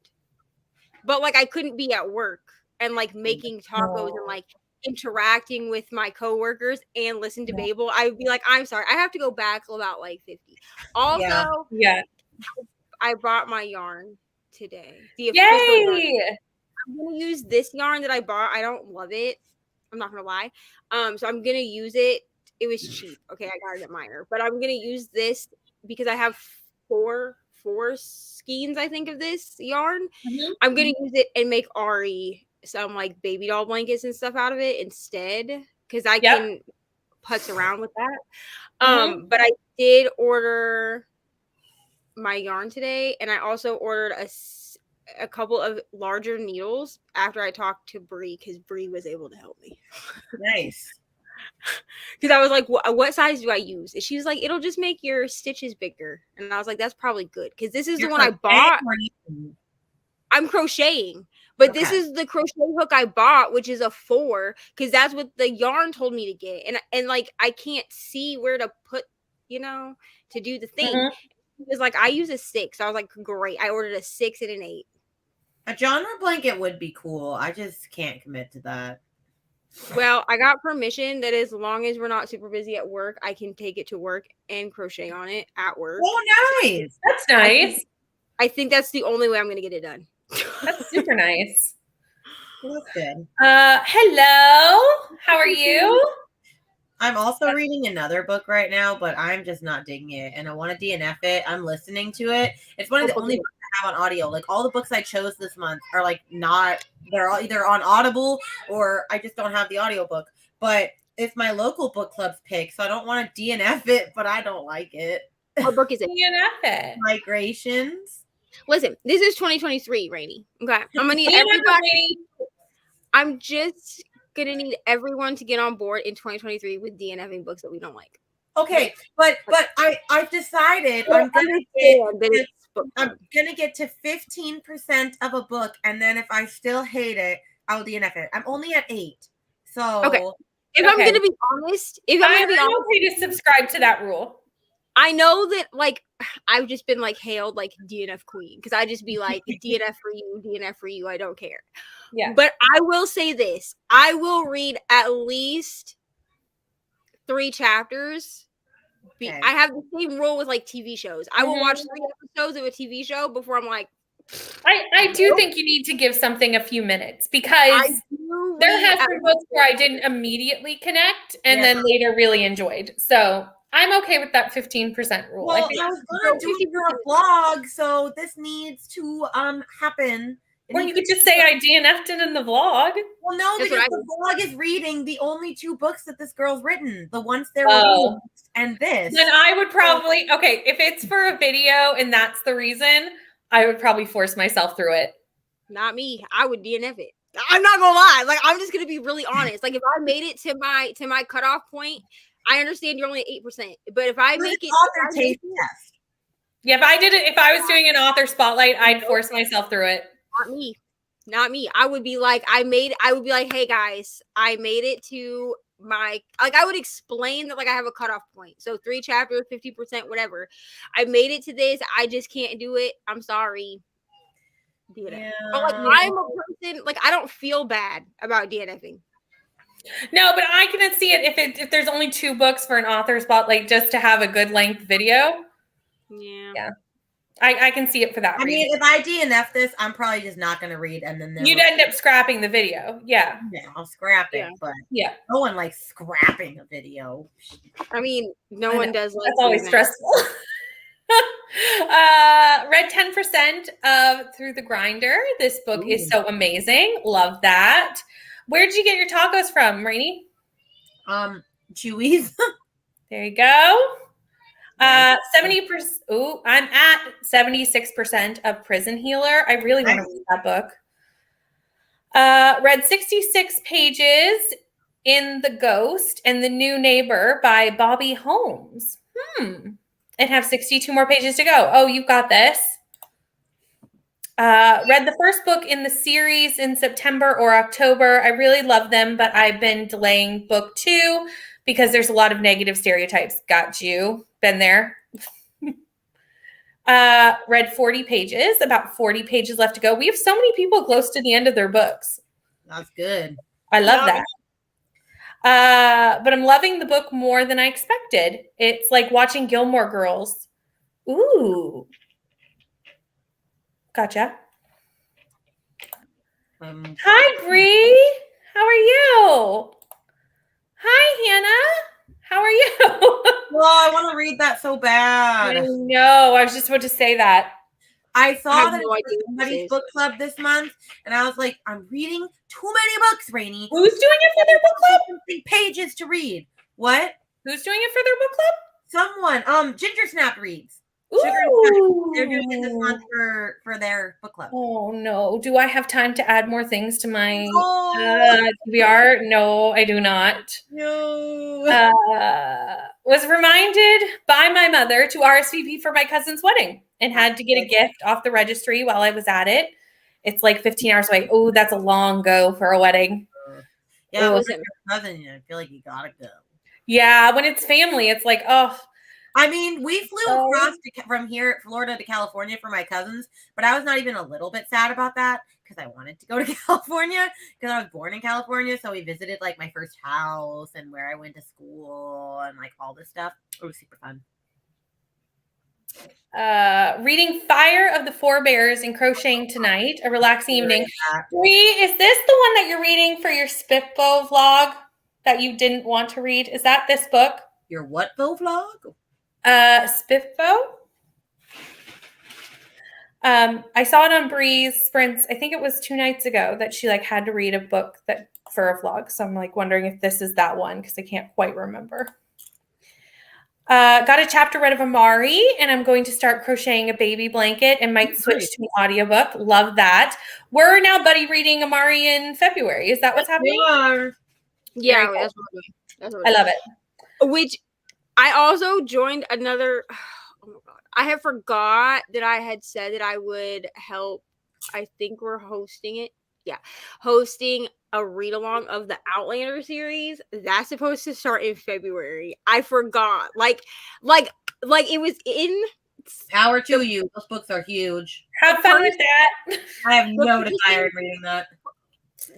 But like I couldn't be at work and like making tacos and like interacting with my coworkers and listen to Babel. I would be like, I'm sorry, I have to go back about like 50. Also, I bought my yarn today. The official yarn. I'm gonna use this yarn that I bought. I don't love it. I'm not gonna lie. So I'm gonna use it. It was cheap. Okay, I got it at Meijer, but I'm gonna use this because I have four skeins, I think, of this yarn. Mm-hmm. I'm gonna use it and make Ari some like baby doll blankets and stuff out of it instead, because I can putz around with that. But I did order my yarn today, and I also ordered a couple of larger needles after I talked to Bree, because Bree was able to help me. Nice. Because I was like, what size do I use? And she was like, it'll just make your stitches bigger. And I was like, that's probably good, because this is the one I bought. I'm crocheting, but this is the crochet hook I bought, which is a 4, because that's what the yarn told me to get. And like I can't see where to put, to do the thing. It was like, I use a 6. So I was like, great. I ordered a 6 and an 8. A genre blanket would be cool. I just can't commit to that. Well, I got permission that as long as we're not super busy at work, I can take it to work and crochet on it at work. Oh, nice. That's nice. I think that's the only way I'm going to get it done. That's super nice. Well, that's good. Hello. How are you? I'm also reading another book right now, but I'm just not digging it, and I want to DNF it. I'm listening to it. It's one of the only books I have on audio. Like all the books I chose this month are like not. They're all either on Audible or I just don't have the audiobook. But it's my local book club's pick, so I don't want to DNF it, but I don't like it. What book is it? DNF it. Migrations. Listen, this is 2023, Rainy. Okay, I'm gonna need everybody. I'm just gonna need everyone to get on board in 2023 with DNFing books that we don't like. Okay, but I've decided I'm gonna get to 15% of a book, and then if I still hate it, I'll DNF it. I'm only at 8, so okay. If I'm gonna be honest, I'm okay to subscribe to that rule. I know that like I've just been like hailed like DNF queen, because I just be like DNF for you, I don't care. Yeah. But I will say this. I will read at least 3 chapters. Okay. I have the same rule with like TV shows. I will watch 3 episodes of a TV show before I'm like, I do think you need to give something a few minutes, because there has been books where I didn't immediately connect and then later really enjoyed. So I'm okay with that 15% rule. Well, I was going to do it for a vlog, so this needs to happen. Or you could just say I DNF'd it in the vlog. Well, no, because the vlog is reading the only 2 books that this girl's written. The ones there were and this. Then I would probably, if it's for a video and that's the reason, I would probably force myself through it. Not me. I would DNF it. I'm not gonna lie. Like, I'm just gonna be really honest. Like, if I made it to my cutoff point, I understand you're only at 8%. But if I make it, author taste test. Yeah, if I was doing an author spotlight, I'd force myself through it. Not me. I would be like, hey guys, I made it to my, like, I would explain that, like, I have a cutoff point. So 3 chapters, 50%, whatever. I made it to this. I just can't do it. I'm sorry. Yeah. But like, I'm a person, like, I don't feel bad about DNFing. No, but I can see it if there's only 2 books for an author spotlight, just to have a good length video. Yeah. I can see it for that reason. Mean, if I DNF this, I'm probably just not going to read, and then you'd end up scrapping the video. Yeah, I'll scrap it. But no one likes scrapping a video. I mean, no one does. That's always stressful. Read 10% of Through the Grinder. This book is so amazing. Love that. Where did you get your tacos from, Rainy? Chewy's. There you go. 70%. Oh, I'm at 76% of Prison Healer. I really want to read that book. Read 66 pages in The Ghost and the New Neighbor by Bobby Holmes. And have 62 more pages to go. Oh, you've got this. Read the first book in the series in September or October. I really love them, but I've been delaying book 2 because there's a lot of negative stereotypes. Got you. Been there. Read 40 pages, about 40 pages left to go. We have so many people close to the end of their books. That's good. I love that. But I'm loving the book more than I expected. It's like watching Gilmore Girls. Ooh. Gotcha. Hi, Bree. How are you? Hi, Hannah. How are you? Well, I want to read that so bad. I know. I was just about to say that. I saw have that no it was idea what somebody's this is. book club this month, and I was like, I'm reading too many books, Rainy. Who's doing it for their book club? 50 pages to read. What? Who's doing it for their book club? Someone. Ginger Snap reads. Sugar and Snap. They're doing it this Ooh. month for their book club. Oh no. Do I have time to add more things to my No. TBR? No, I do not. No. Was reminded by my mother to RSVP for my cousin's wedding and had to get a gift off the registry while I was at it. It's like 15 hours away. Oh, that's a long go for a wedding. Yeah, Ooh. it was your cousin. I feel like you gotta go. Yeah, when it's family, it's like, oh. I mean, we flew across from here, Florida, to California for my cousins, but I was not even a little bit sad about that because I wanted to go to California because I was born in California. So we visited like my first house and where I went to school and like all this stuff. It was super fun. Reading Fire of the Four Bears and Crocheting Tonight, a relaxing evening. Bree, is this the one that you're reading for your Spiffbo vlog that you didn't want to read? Is that this book? Your what vlog? Spiffbo. I saw it on Bree's Sprints. I think it was 2 nights ago that she like had to read a book that for a vlog. So I'm like wondering if this is that one because I can't quite remember. Got a chapter read of Amari, and I'm going to start crocheting a baby blanket and might switch to an audiobook. Love that. We're now buddy reading Amari in February. Is that what's happening? Yeah, Very that's cool. what we're doing. That's what I love it. Which I also joined another. Oh my god! I have forgot that I had said that I would help. I think we're hosting it. Yeah, hosting a read along of the Outlander series. That's supposed to start in February. I forgot. Like it was in. Power to you. Those books are huge. Have fun with that. I have no desire in reading that.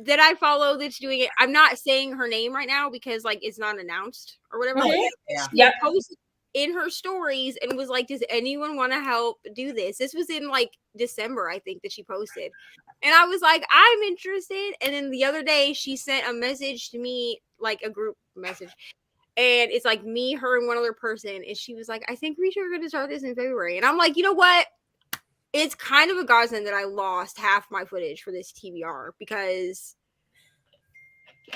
That I follow that's doing it. I'm not saying her name right now because like it's not announced or whatever. Mhm. Yeah. She posted in her stories and was like, does anyone want to help do this? This was in like December, I think, that she posted. And I was like, I'm interested. And then the other day she sent a message to me, like a group message. And it's like me, her, and one other person. And she was like, I think we are going to start this in February. And I'm like, you know what? It's kind of a godsend that I lost half my footage for this TBR because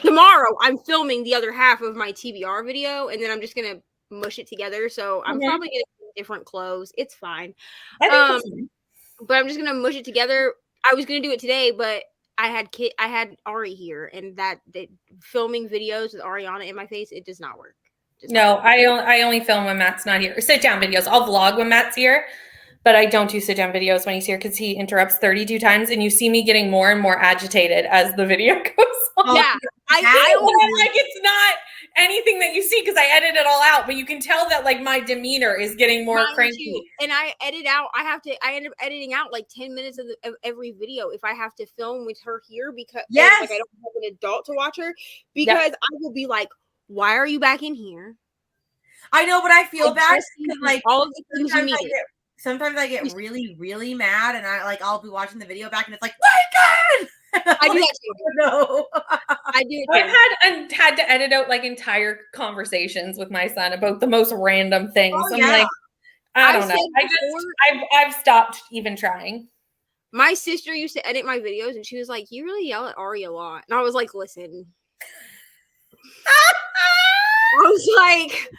tomorrow I'm filming the other half of my TBR video and then I'm just going to mush it together. So I'm probably going to do different clothes. It's fine. But I'm just going to mush it together. I was going to do it today, but I had Ari here and that filming videos with Ariana in my face, it does not work. No, I only film when Matt's not here. Sit down videos. I'll vlog when Matt's here. But I don't do sit down videos when he's here because he interrupts 32 times and you see me getting more and more agitated as the video goes on. Yeah. I'm like, it's not anything that you see because I edit it all out, but you can tell that like my demeanor is getting more cranky. Too. And I edit out, I end up editing out like 10 minutes of every video if I have to film with her here because like I don't have an adult to watch her because I will be like, why are you back in here? I know, but I feel bad because like all of the things you needed. Sometimes I get really, really mad, and I'll be watching the video back, and it's like, my God! I do that too. No, I do it too. I've had to edit out like entire conversations with my son about the most random things. I'm like, I don't know. I've stopped even trying. My sister used to edit my videos, and she was like, "You really yell at Ari a lot," and I was like, "Listen." I was like,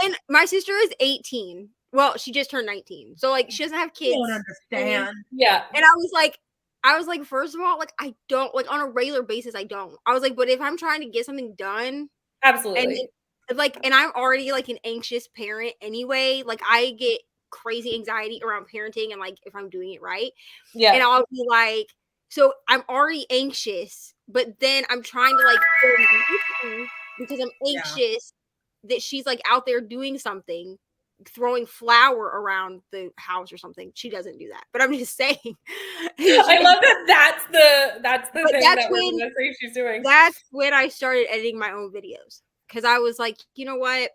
and my sister is 18. Well, she just turned 19. So like she doesn't have kids. I don't understand. Yeah. And I was like, first of all, like I don't like on a regular basis, I don't. I was like, but if I'm trying to get something done, absolutely. And I'm already like an anxious parent anyway, like I get crazy anxiety around parenting and like if I'm doing it right. Yeah. And I'll be like, so I'm already anxious, but then I'm trying to like because I'm anxious that she's like out there doing something, throwing flour around the house or something. She doesn't do that, but I'm just saying. I love that that's the thing that's that we're gonna say she's doing. That's when I started editing my own videos because I was like, you know what?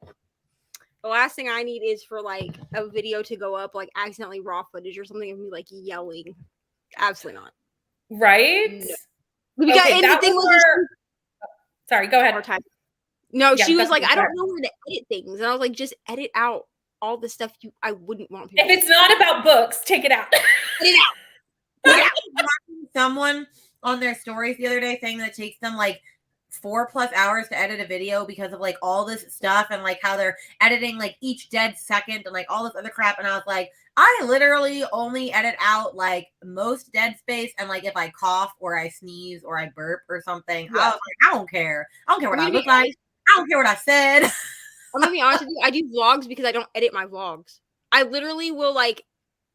The last thing I need is for like a video to go up like accidentally raw footage or something of me like yelling. Absolutely not. Right? No. Because Okay, and the thing was, sorry, go ahead. No, Yeah, she was like, I don't know where to edit things, and I was like, just edit out all the stuff I wouldn't want people. If it's not about books, take it out. Edit it out. I was watching someone on their stories the other day saying that it takes them like 4+ hours to edit a video because of like all this stuff and like how they're editing like each dead second and like all this other crap. And I was like, I literally only edit out like most dead space and like if I cough or I sneeze or I burp or something. I was like, I don't care. I don't care what I look like. I don't care what I said. I'm gonna be honest with you. I do vlogs because I don't edit my vlogs. I literally will like.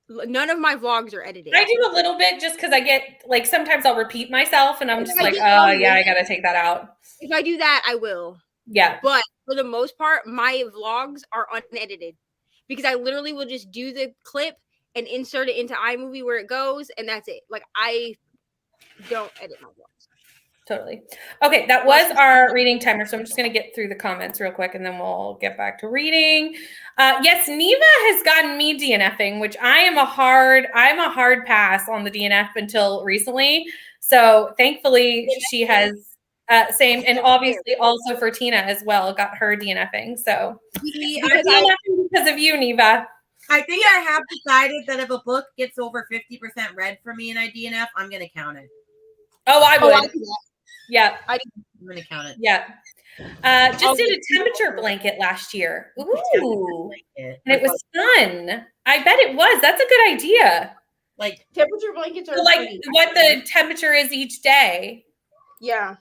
None of my vlogs are edited. I do a little bit just because I get like sometimes I'll repeat myself and I'm just like, oh yeah, I gotta take that out. If I do that, I will. Yeah. But for the most part, my vlogs are unedited because I literally will just do the clip and insert it into iMovie where it goes, and that's it. Like I don't edit my vlogs. Totally. Okay, that was our reading timer. So I'm just going to get through the comments real quick and then we'll get back to reading. Yes, Neva has gotten me DNFing, which I'm a hard pass on the DNF until recently. So thankfully she has same, and obviously also for Tina as well, got her DNFing. So because of you, Neva. I think I have decided that if a book gets over 50% read for me and I DNF, I'm going to count it. Oh, I would. Yeah. I'm going to count it. Yeah. Just did a temperature blanket last year. Ooh. And it was fun. I bet it was. That's a good idea. Like temperature blankets are like what the temperature is each day. Yeah.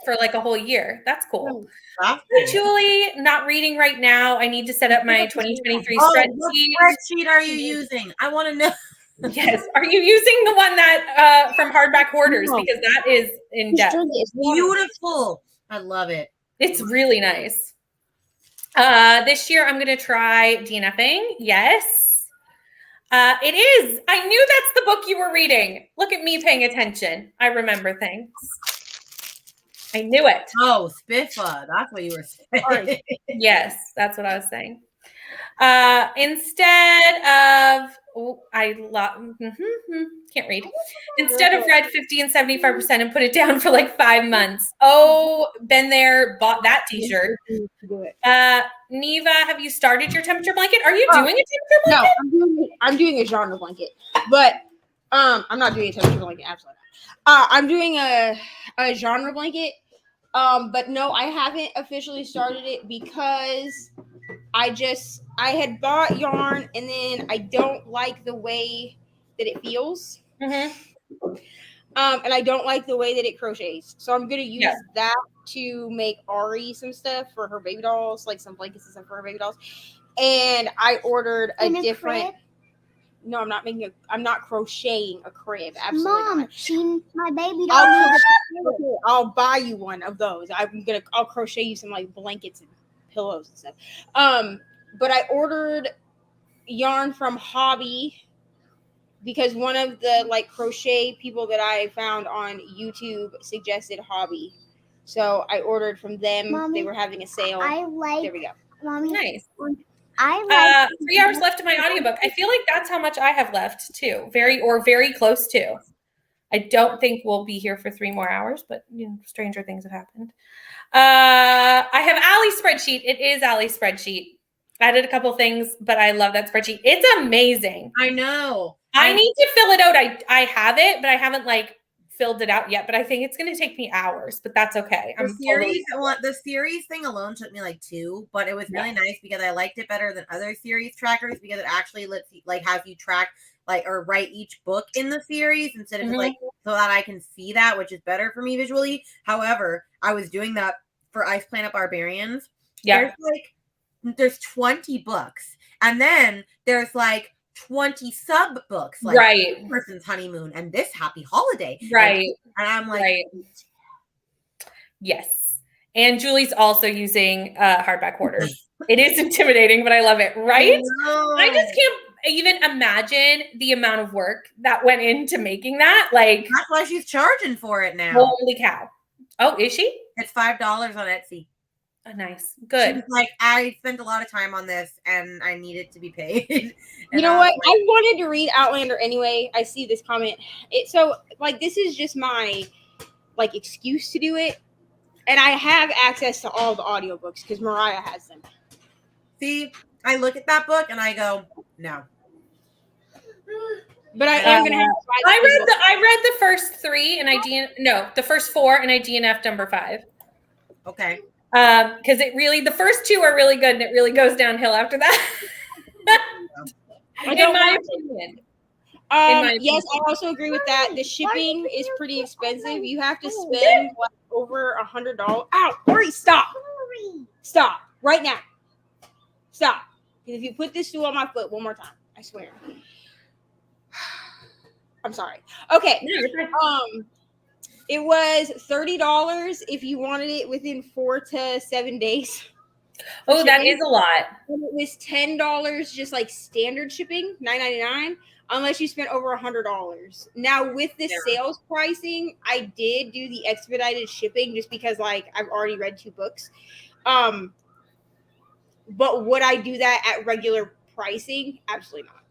For like a whole year. That's cool. That's cool. Julie, not reading right now. I need to set up my 2023 spreadsheet. What spreadsheet are you using? I want to know. Yes. Are you using the one that from Hardback Hoarders? Because that is in depth. It's beautiful. I love it. It's really nice. This year I'm going to try DNFing. Yes. It is. I knew that's the book you were reading. Look at me paying attention. I remember things. I knew it. Oh, Spiffa. That's what you were saying. Yes, that's what I was saying. Instead of, can't read. Instead of read 50 and 75% and put it down for like 5 months. Oh, been there, bought that t-shirt. Neva, have you started your temperature blanket? Are you doing a temperature blanket? No, I'm doing a genre blanket, but I'm not doing a temperature blanket. Absolutely not. I'm doing a genre blanket. But no, I haven't officially started it because I had bought yarn and then I don't like the way that it feels. Mm-hmm. And I don't like the way that it crochets. So I'm going to use that to make Ari some stuff for her baby dolls, like some blankets and stuff for her baby dolls. And I ordered a different... Crib? No, I'm not crocheting a crib. Absolutely Mom, not. she's my baby doll. I'll buy you one of those. I'll crochet you some like blankets and pillows and stuff. But I ordered yarn from Hobby because one of the like crochet people that I found on YouTube suggested Hobby. So I ordered from them. Mommy, they were having a sale. There we go. Mommy, nice. 3 hours left in my audiobook. I feel like that's how much I have left too. Very close to. I don't think we'll be here for 3 more hours, but stranger things have happened. I have Allie's spreadsheet. It is Allie's spreadsheet. I added a couple things, but I love that spreadsheet. It's amazing. I know. I need to fill it out. I have it, but I haven't like filled it out yet, but I think it's going to take me hours, but that's okay. The series thing alone took me like 2, but it was really nice because I liked it better than other series trackers because it actually lets you like have you track like or write each book in the series instead of like so that I can see that, which is better for me visually. However, I was doing that for Ice Planet Barbarians. Yeah. There's 20 books. And then there's like 20 sub books, like Right. this person's honeymoon and this happy holiday. Right. And I'm like, Right. Yes. And Julie's also using hardback hoarders. It is intimidating, but I love it, right? I just can't even imagine the amount of work that went into making that. Like, that's why she's charging for it now. holy cow. Oh, is she? It's $5 on Etsy. Oh, nice. She Good. was like, I spent a lot of time on this and I need it to be paid. You know what? I wanted to read Outlander anyway. I see this comment. This is just my like excuse to do it. And I have access to all the audiobooks because Mariah has them. See, I look at that book and I go, no. But I am gonna have to buy I read the first 3 and the first 4 and I DNF'd number 5. Okay. Because the first 2 are really good and it really goes downhill after that. In my opinion. Yes, I also agree with that. The shipping is pretty expensive. You have to spend over $100. Ow, Ori, stop right now. Stop. Because if you put this stool on my foot one more time, I swear. I'm sorry. Okay. It was $30 if you wanted it within 4 to 7 days. Oh, that is a lot. And it was $10 just like standard shipping, $9.99, unless you spent over $100. Now with the sales pricing, I did do the expedited shipping just because like I've already read 2 books. But would I do that at regular pricing? Absolutely not.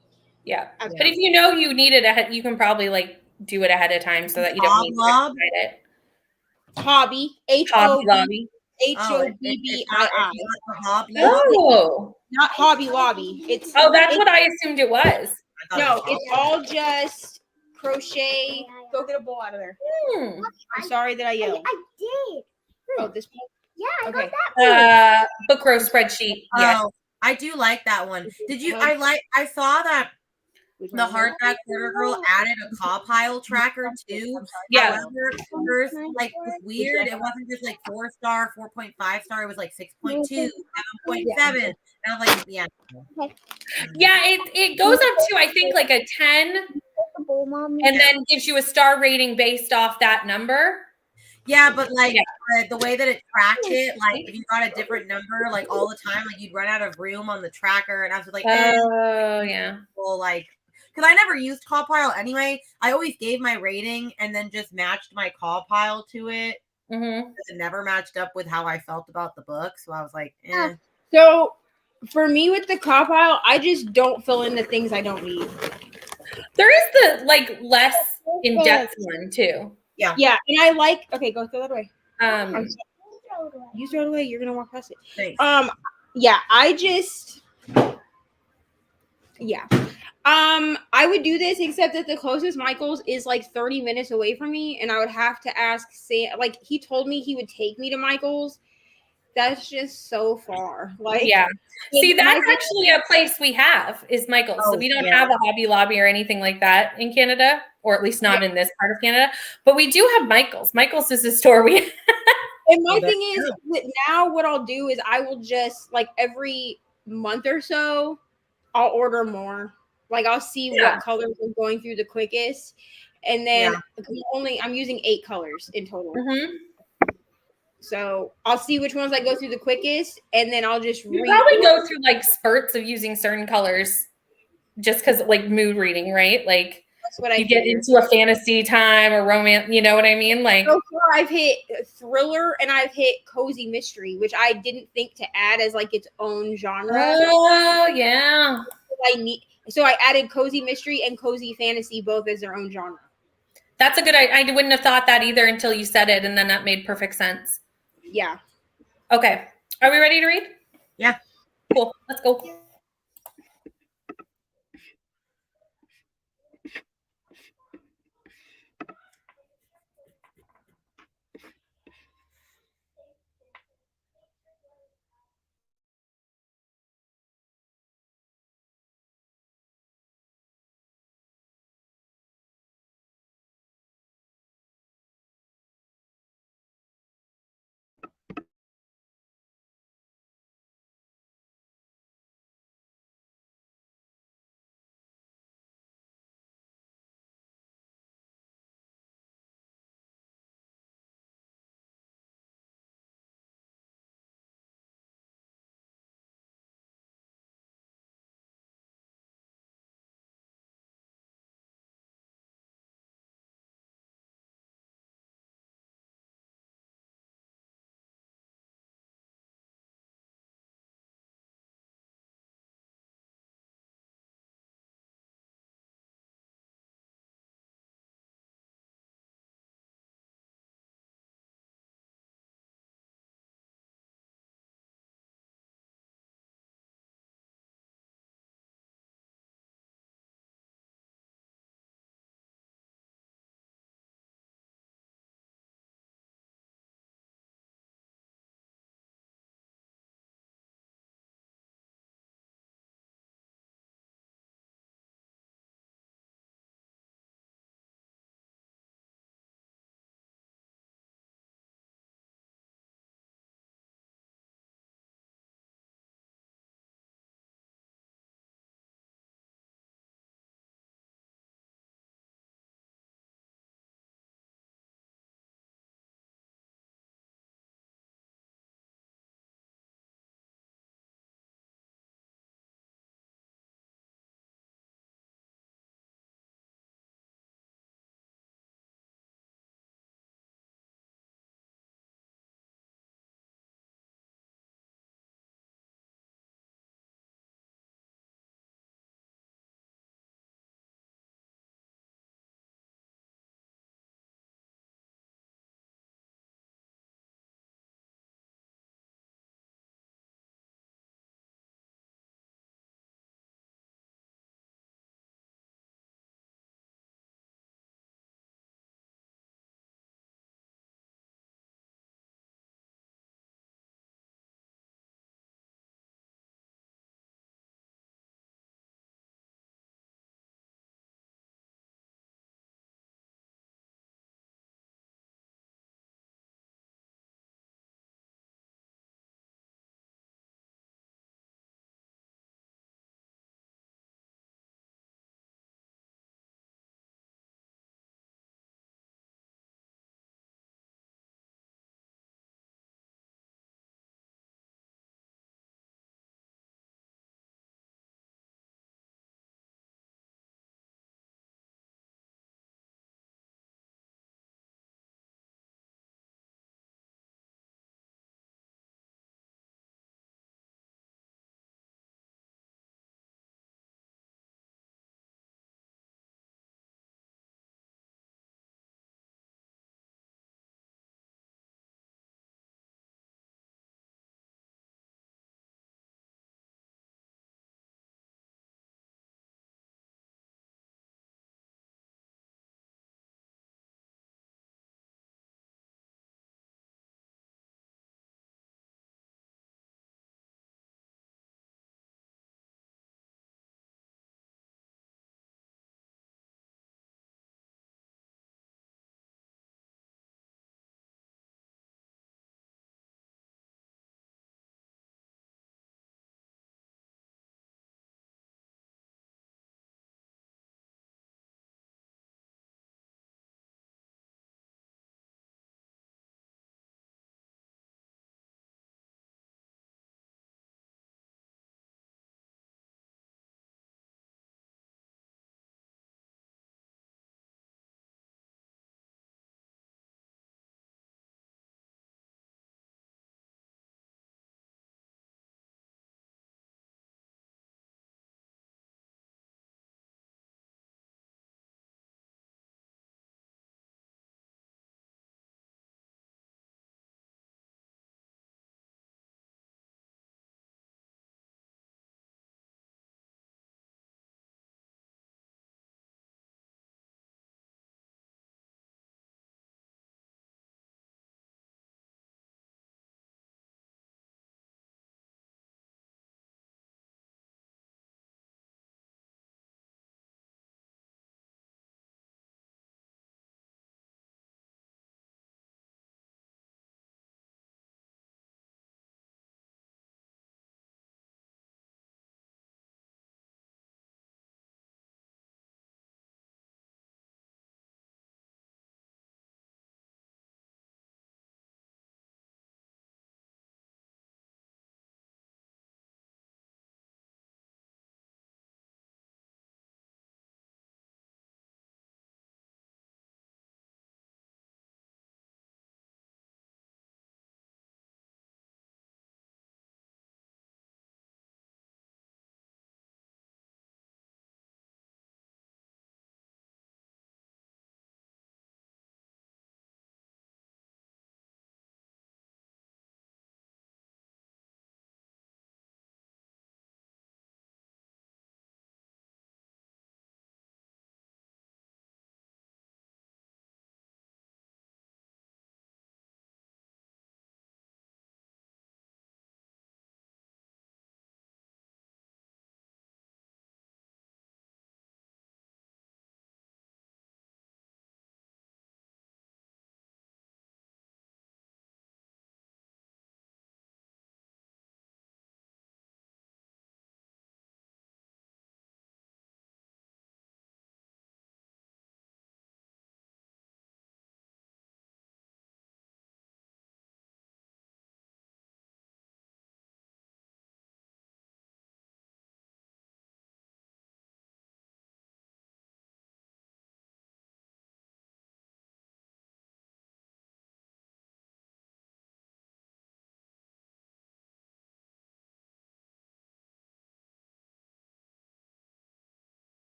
Yeah. But if you know you need it ahead, you can probably like do it ahead of time so that you don't need to expedite it. Hobby. Hobby. HOBBII. Oh. Not Hobby Lobby. It's that's what I assumed it was. No, it's all just crochet. Go get a bowl out of there. I'm sorry that I yelled. I did. Oh, this bowl? Yeah, I Okay. got that. Book row spreadsheet. Yes. Oh, I do like that one. Did you? I saw that the hardback Quarter Girl added a Caw Pile tracker too. Yeah. However, hers like was weird. It wasn't just like 4-star, 4.5 star. It was like 6.2, 7.7. And I was like, yeah. Yeah, it goes up to I think like a 10, and then gives you a star rating based off that number. Yeah, but like the way that it tracked it, like if you got a different number, like all the time, like you'd run out of room on the tracker, and I was like, oh yeah, well, like because I never used Caw Pile anyway. I always gave my rating and then just matched my Caw Pile to it. Mm-hmm. It never matched up with how I felt about the book, so I was like, eh. So for me with the Caw Pile, I just don't fill in the things I don't need. There is the like less in-depth one too. Yeah. And I like. Okay, go throw that away. You throw it away. You're gonna walk past it. Thanks. Yeah. I would do this, except that the closest Michael's is like 30 minutes away from me, and I would have to ask Sam. Like he told me he would take me to Michael's. That's just so far. Like, yeah. See, that's actually a place we have is Michael's. So we don't have a Hobby Lobby or anything like that in Canada, or at least not in this part of Canada. But we do have Michael's. Michael's is a store we have. And my thing is that now what I'll do is I will just like every month or so, I'll order more. Like I'll see what colors are going through the quickest. And then I'm using 8 colors in total. Mm-hmm. So I'll see which ones I go through the quickest, and then I'll just probably go through like spurts of using certain colors just because like mood reading, right? Like that's what I get into a fantasy time or romance, you know what I mean? Like so far I've hit thriller and I've hit cozy mystery, which I didn't think to add as like its own genre. Oh yeah. So I added cozy mystery and cozy fantasy both as their own genre. That's a good I wouldn't have thought that either until you said it, and then that made perfect sense. Yeah. Okay. Are we ready to read? Yeah. Cool. Let's go.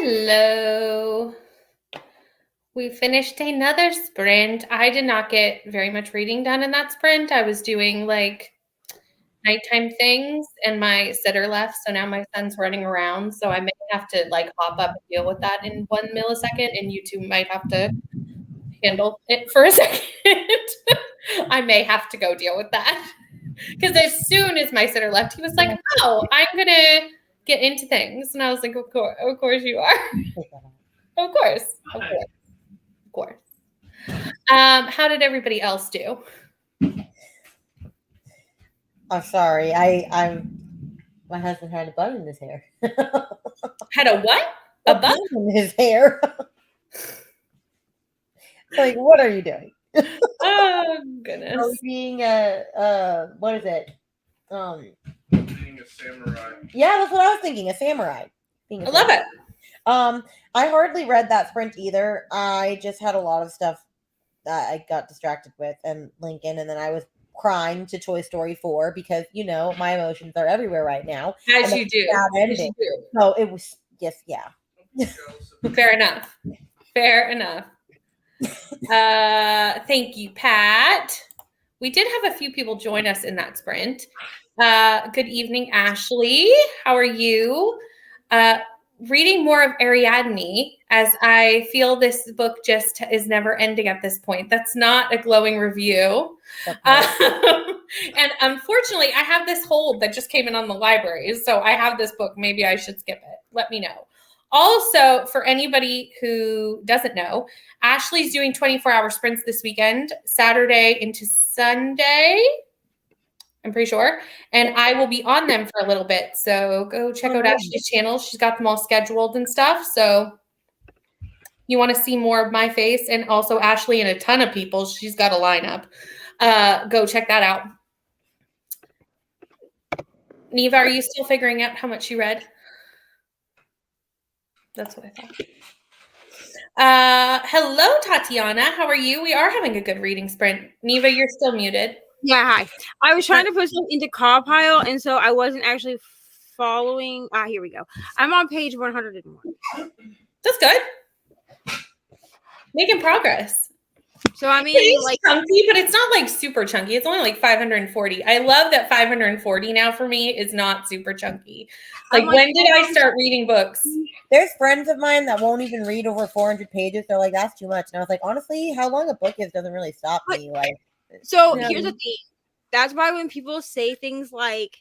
Hello. We finished another sprint. I did not get very much reading done in that sprint. I was doing like nighttime things and my sitter left. So now my son's running around. So I may have to like hop up and deal with that in 1 millisecond. And you two might have to handle it for a second. I may have to go deal with that. Because as soon as my sitter left, he was like, oh, I'm going to get into things. And I was like, of course you are. Of course. How did everybody else do? I'm sorry. My husband had a bun in his hair. Had a what? A bun in his hair. Like, what are you doing? Oh goodness. Being what is it? Being a samurai. Yeah, that's what I was thinking. A samurai. I love it. I hardly read that sprint either. I just had a lot of stuff that I got distracted with and Lincoln, and then I was crying to Toy Story 4 because my emotions are everywhere right now. As you do. So it was yeah. Fair enough. Thank you, Pat. We did have a few people join us in that sprint. Good evening, Ashley. How are you? Reading more of Ariadne, as I feel this book just is never ending at this point. That's not a glowing review. And unfortunately, I have this hold that just came in on the library. So I have this book. Maybe I should skip it. Let me know. Also, for anybody who doesn't know, Ashley's doing 24-hour sprints this weekend, Saturday into Sunday. I'm pretty sure. And I will be on them for a little bit. So go check out Ashley's channel. She's got them all scheduled and stuff. So you want to see more of my face and also Ashley and a ton of people. She's got a lineup. Go check that out. Neva, are you still figuring out how much you read? That's what I thought. Hello, Tatiana. How are you? We are having a good reading sprint. Neva, you're still muted. Yeah, hi. I was trying to put something into Cowpile, and so I wasn't actually following. Here we go. I'm on page 101. That's good. Making progress. So I mean, it's like chunky, but it's not like super chunky. It's only like 540. I love that 540 now for me is not super chunky. Like when did I start reading books? There's friends of mine that won't even read over 400 pages. They're like, that's too much. And I was like, honestly, how long a book is doesn't really stop me. Like, so here's the thing. That's why when people say things like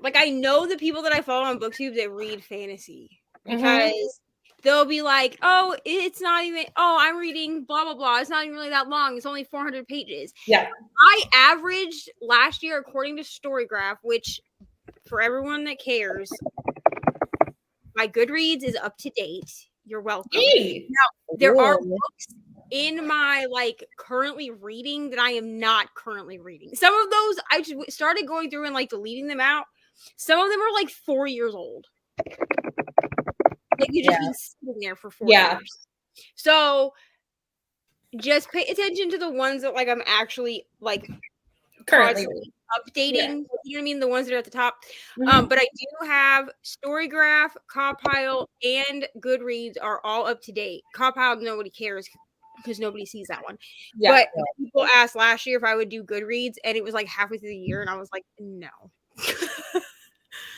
I know the people that I follow on BookTube that read fantasy because they'll be like, oh, it's not even, I'm reading blah, blah, blah. It's not even really that long. It's only 400 pages. Yeah. I averaged last year, according to Storygraph, which for everyone that cares, my Goodreads is up to date. You're welcome. Hey. Now, there are books in my currently reading that I am not currently reading. Some of those I just started going through and deleting them out. Some of them are 4 years old. You just been sitting there for 4 years. So just pay attention to the ones that I'm actually currently updating. Yeah. You know what I mean? The ones that are at the top. But I do have Storygraph, Cowpile, and Goodreads are all up to date. Cowpile, nobody cares because nobody sees that one. Yeah. But people asked last year if I would do Goodreads, and it was halfway through the year, and I was like, no.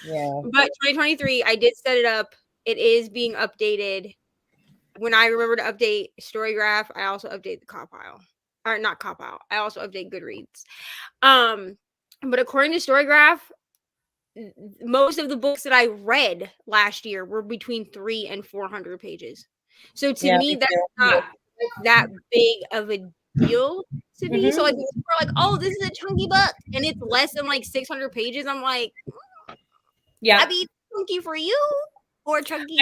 Yeah. But 2023, I did set it up. It is being updated. When I remember to update Storygraph, I also update the Cowpile. Or not Cowpile. I also update Goodreads. But according to Storygraph, most of the books that I read last year were between 300 and 400 pages. So to me, that's not that big of a deal to me. So people are oh, this is a chunky book, and it's less than 600 pages. I'm like, yeah, I mean, chunky for you or chunky.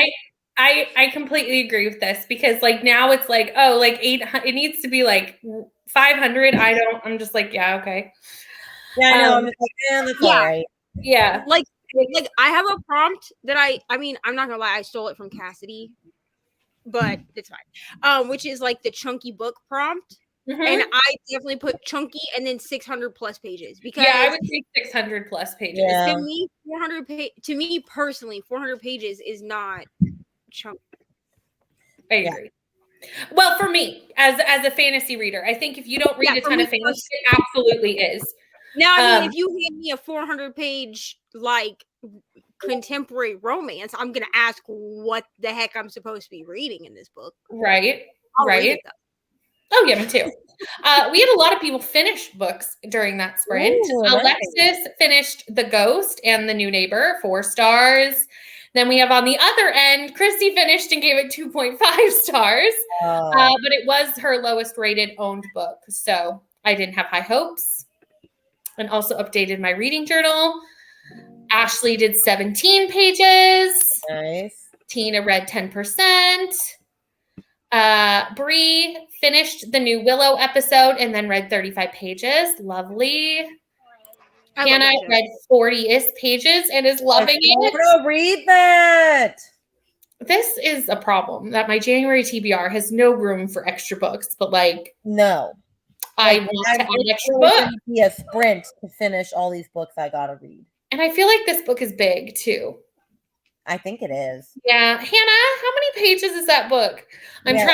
I completely agree with this because now it's 800. It needs to be 500. I'm just yeah, okay. Yeah, I know. I'm just that's all right. Yeah. I have a prompt that I mean, I'm not gonna lie, I stole it from Cassidy, but it's fine. Which is the chunky book prompt. Mhm. And I definitely put chunky and then 600 plus pages because Yeah, I would say 600 plus pages. Yeah. to me, 400 to me personally, 400 pages is not chunky. I Yeah. agree. Well, for me, as a fantasy reader, I think if you don't read Yeah, a for ton me of fantasy, it absolutely is. Now, I mean, Um, if you hand me a 400 page like contemporary romance, I'm gonna ask what the heck I'm supposed to be reading in this book. Right. I'll read Right. it, though. Oh, yeah, me too. We had a lot of people finish books during that sprint. Ooh, nice. Alexis finished The Ghost and The New Neighbor, 4 stars. Then we have on the other end, Christy finished and gave it 2.5 stars. But it was her lowest rated owned book. So I didn't have high hopes. And also updated my reading journal. Ashley did 17 pages. Nice. Tina read 10%. Bree finished the new Willow episode and then read 35 pages. Lovely. I love Hannah that show. read 40-ish pages and is loving I it. want to read that. This is a problem that my January TBR has no room for extra books, but like No. I Like, want to add it's extra really books. gonna be a sprint to finish all these books I gotta read. And I feel like this book is big too. I think it is. Yeah, Hannah, how many pages is that book? I'm Yeah.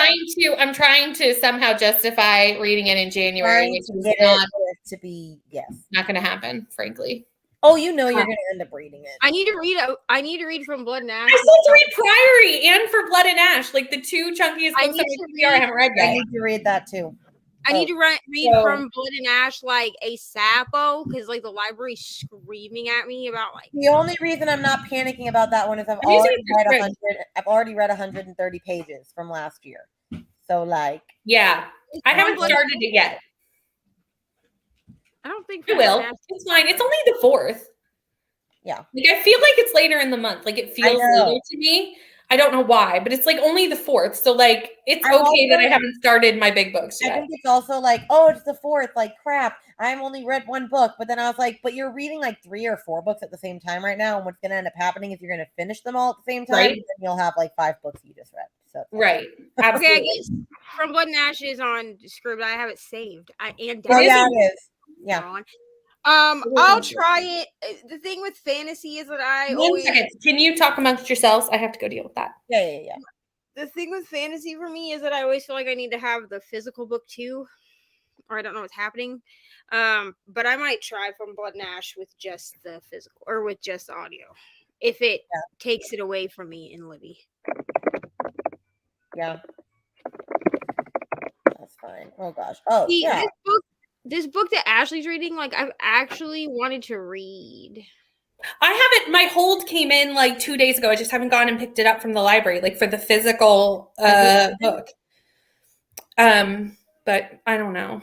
trying to somehow justify reading it in January, Trying which to is get not it to be yes. going to happen, frankly. Oh, you know you're gonna end up reading it. I need to read from Blood and Ash. I still have to read Priory and For Blood and Ash, like the 2 chunkiest I books need on to my TBR I haven't read I yet. need to read that too. I need to read So- from Blood and Ash like a Sapo because like the library's screaming at me about like The only reason I'm not panicking about that one is I've I'm using already it for read script. 100. I've already read 130 pages from last year. So like, Yeah, I haven't Blood- started it yet. I don't think I Blood and will. Ash- It's fine. It's only the 4th. Yeah. Like I feel like it's later in the month. Like it feels know. later to me. I don't know why, but it's like only the 4th. So like it's I'm okay that I also- haven't started my big books I yet. think it's also like, oh, it's the 4th. Like, crap. I've only read one book. But then I was like, but you're reading like 3 or 4 books at the same time right now. And what's going to end up happening if you're going to finish them all at the same time, Right. then you'll have like 5 books you just read. So Right. Okay, I Absolutely. guess from Blood and Ash is on Scribd. I have it saved. Oh, It yeah, is- it is. Yeah. on. It is I'll interesting. try it. The thing with fantasy is that I 1 always second. Can you talk amongst yourselves? I have to go deal with that. Yeah. the thing with fantasy for me is that I always feel like I need to have the physical book too, or I don't know what's happening. But I might try from Blood and Ash with just the physical or with just the audio, if it takes it away from me in Libby. Yeah. That's fine. Oh, gosh. Oh, See, yeah. this book that Ashley's reading, like I've actually wanted to read. I haven't. My hold came in like 2 days ago. I just haven't gone and picked it up from the library, like for the physical book. But I don't know.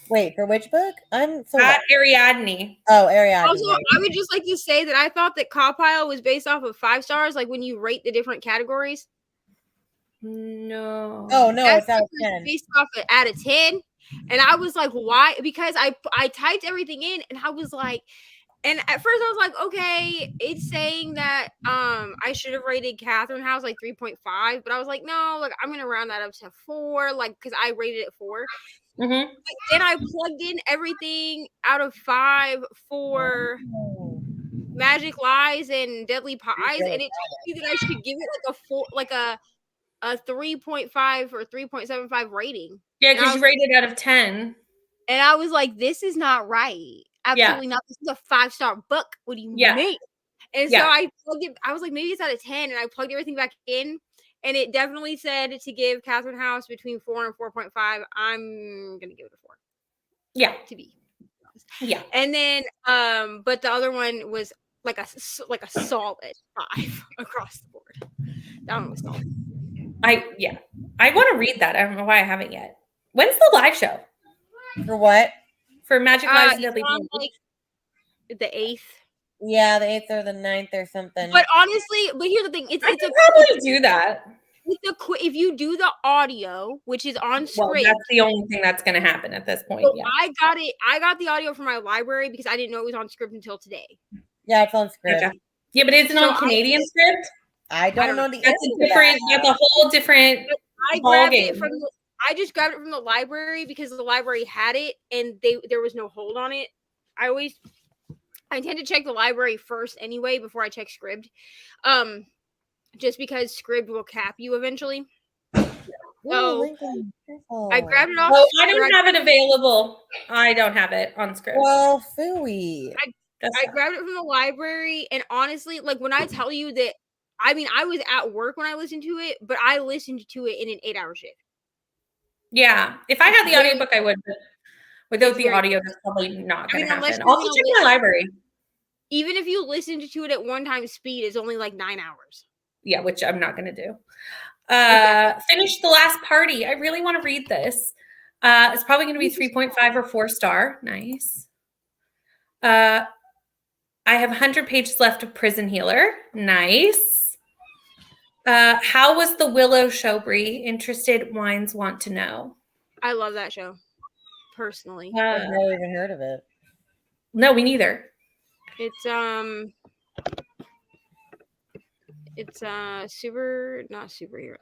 Wait, for which book? I'm so At Ariadne. Oh, Ariadne. Also, I would just like to say that I thought that Cowpile was based off of 5 stars, like when you rate the different categories. No. Oh, no, That's it's out of like 10. based off of out of 10. And I was like, why? Because I typed everything in and I was like, and at first I was like, okay, it's saying that I should have rated Catherine House like 3.5, but I was like, no, like I'm gonna round that up to 4, like because I rated it 4. Mm-hmm. But then I plugged in everything out of 5 for Magic Lies and Deadly Pies, and it told me that I should give it like a 4, like a 3.5 or 3.75 rating. Yeah, And I because you was- rated out of 10. And I was like, this is not right. Absolutely not. This is a 5-star book. What do you mean? And so Yeah. I plugged it. I was like, maybe it's out of 10. And I plugged everything back in. And it definitely said to give Catherine House between 4 and 4.5. I'm going to give it a 4. Yeah. To be honest. Yeah. And then, but the other one was like a solid 5 across the board. That one was solid. I want to read that. I don't know why I haven't yet. When's the live show For what? for Magic Lives and It's Deadly on, Pies? like the 8th. Yeah, the 8th or the 9th or something. But honestly, but here's the thing: it's I a could probably do that. if you do the audio, which is on Well, Scribd. that's the only thing that's going to happen at this point. So Yeah. I got the audio from my library because I didn't know it was on Scribd until today. yeah, it's on Scribd. Gotcha. Yeah, but isn't it So on Canadian script? I don't don't know the That's answer a to different. that. That's a whole different. I Ball grabbed game. it from the I just grabbed it from the library because the library had it and there was no hold on it. I tend to check the library first anyway before I check Scribd. Just because Scribd will cap you eventually. So I grabbed it off. Oh, I don't have it available. I don't have it on Scribd. Well, phooey. I grabbed it from the library, and honestly, like when I tell you that, I mean, I was at work when I listened to it, but I listened to it in an 8-hour shift. Yeah, if I had the audiobook, I would. But without It's the very- audio, that's probably not going to unless happen. you're Also, gonna check my library. Even if you listened to it at 1 time speed, it's only like 9 hours. Yeah, which I'm not going to do. Exactly. Finish The Last Party. I really want to read this. It's probably going to be 3.5 or 4-star. Nice. I have 100 pages left of Prison Healer. Nice. How was the Willow show, Brie? Interested minds want to know. I love that show, personally. I've never even heard of it. No, me neither. It's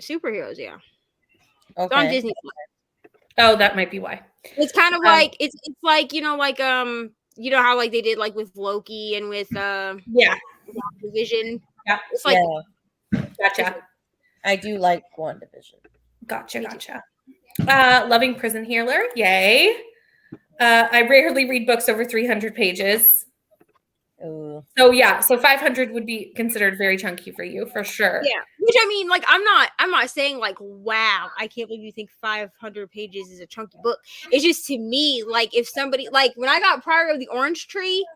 superheroes, yeah. It's on Okay. Disney. Oh, that might be why. It's kind of like it's like like you know how like they did like with Loki and with Yeah, Vision. Yeah. It's like gotcha. I do like WandaVision. Gotcha. Loving Prison Healer. Yay. I rarely read books over 300 pages. Ooh. So yeah, so 500 would be considered very chunky for you for sure. Yeah, which I mean, like I'm not saying like wow, I can't believe you think 500 pages is a chunky book. It's just to me like if somebody like when I got Priory of the Orange Tree,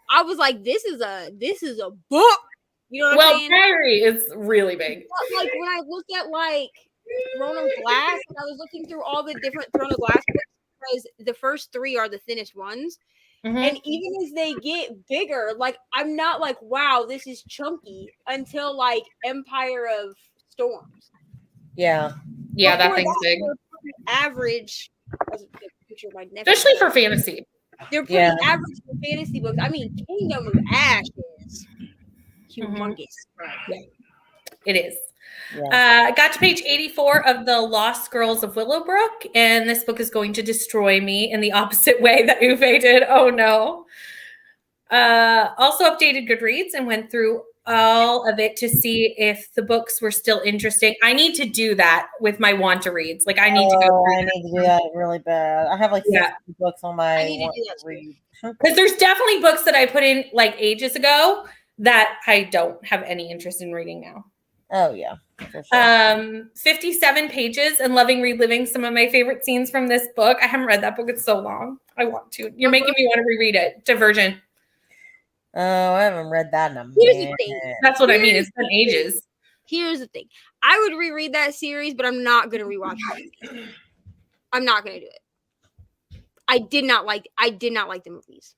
I was like this is a book. You know what I'm saying? Priory is really big. But, like when I looked at like Throne of Glass, and I was looking through all the different Throne of Glass books because the first 3 are the thinnest ones. Mhm. And even as they get bigger, like I'm not like, wow, this is chunky until like Empire of Storms. Yeah. Yeah, that Before thing's big. they're pretty average. That's a good picture of my nephew. Especially for fantasy. They're pretty Yeah. average for fantasy books. I mean, Kingdom of Ash is humongous. It is. Yeah. Got to page 84 of The Lost Girls of Willowbrook, and this book is going to destroy me in the opposite way that Uwe did. Oh no. Also updated Goodreads and went through all of it to see if the books were still interesting. I need to do that with my want to reads. Like I need to go I need to do that really bad. I have like 60 books on my I need to want do that to read. because there's definitely books that I put in like ages ago that I don't have any interest in reading now. Oh yeah. For sure. 57 pages and loving reliving some of my favorite scenes from this book. I haven't read that book. It's so long. I want to. You're making me want to reread it. Divergent. Oh, I haven't read that in a Here's the minute. thing. That's what I mean. It's been ages. Here's the thing. I would reread that series, but I'm not gonna rewatch it. I'm not gonna do it. I did not like the movies.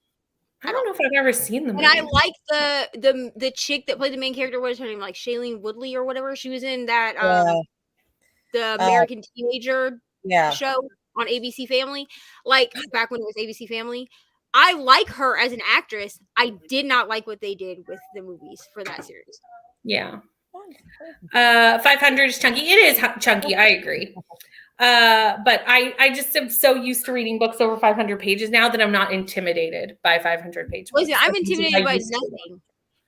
I don't know if I've ever seen them. And I like the chick that played the main character. What is her name? Like Shailene Woodley or whatever. She was in that the American Teenager Yeah. show on ABC Family. Like back when it was ABC Family. I like her as an actress. I did not like what they did with the movies for that series. Yeah. 500 is chunky. It is chunky. I agree. But I just am so used to reading books over 500 pages now that I'm not intimidated by 500 pages. Listen, I'm intimidated by nothing.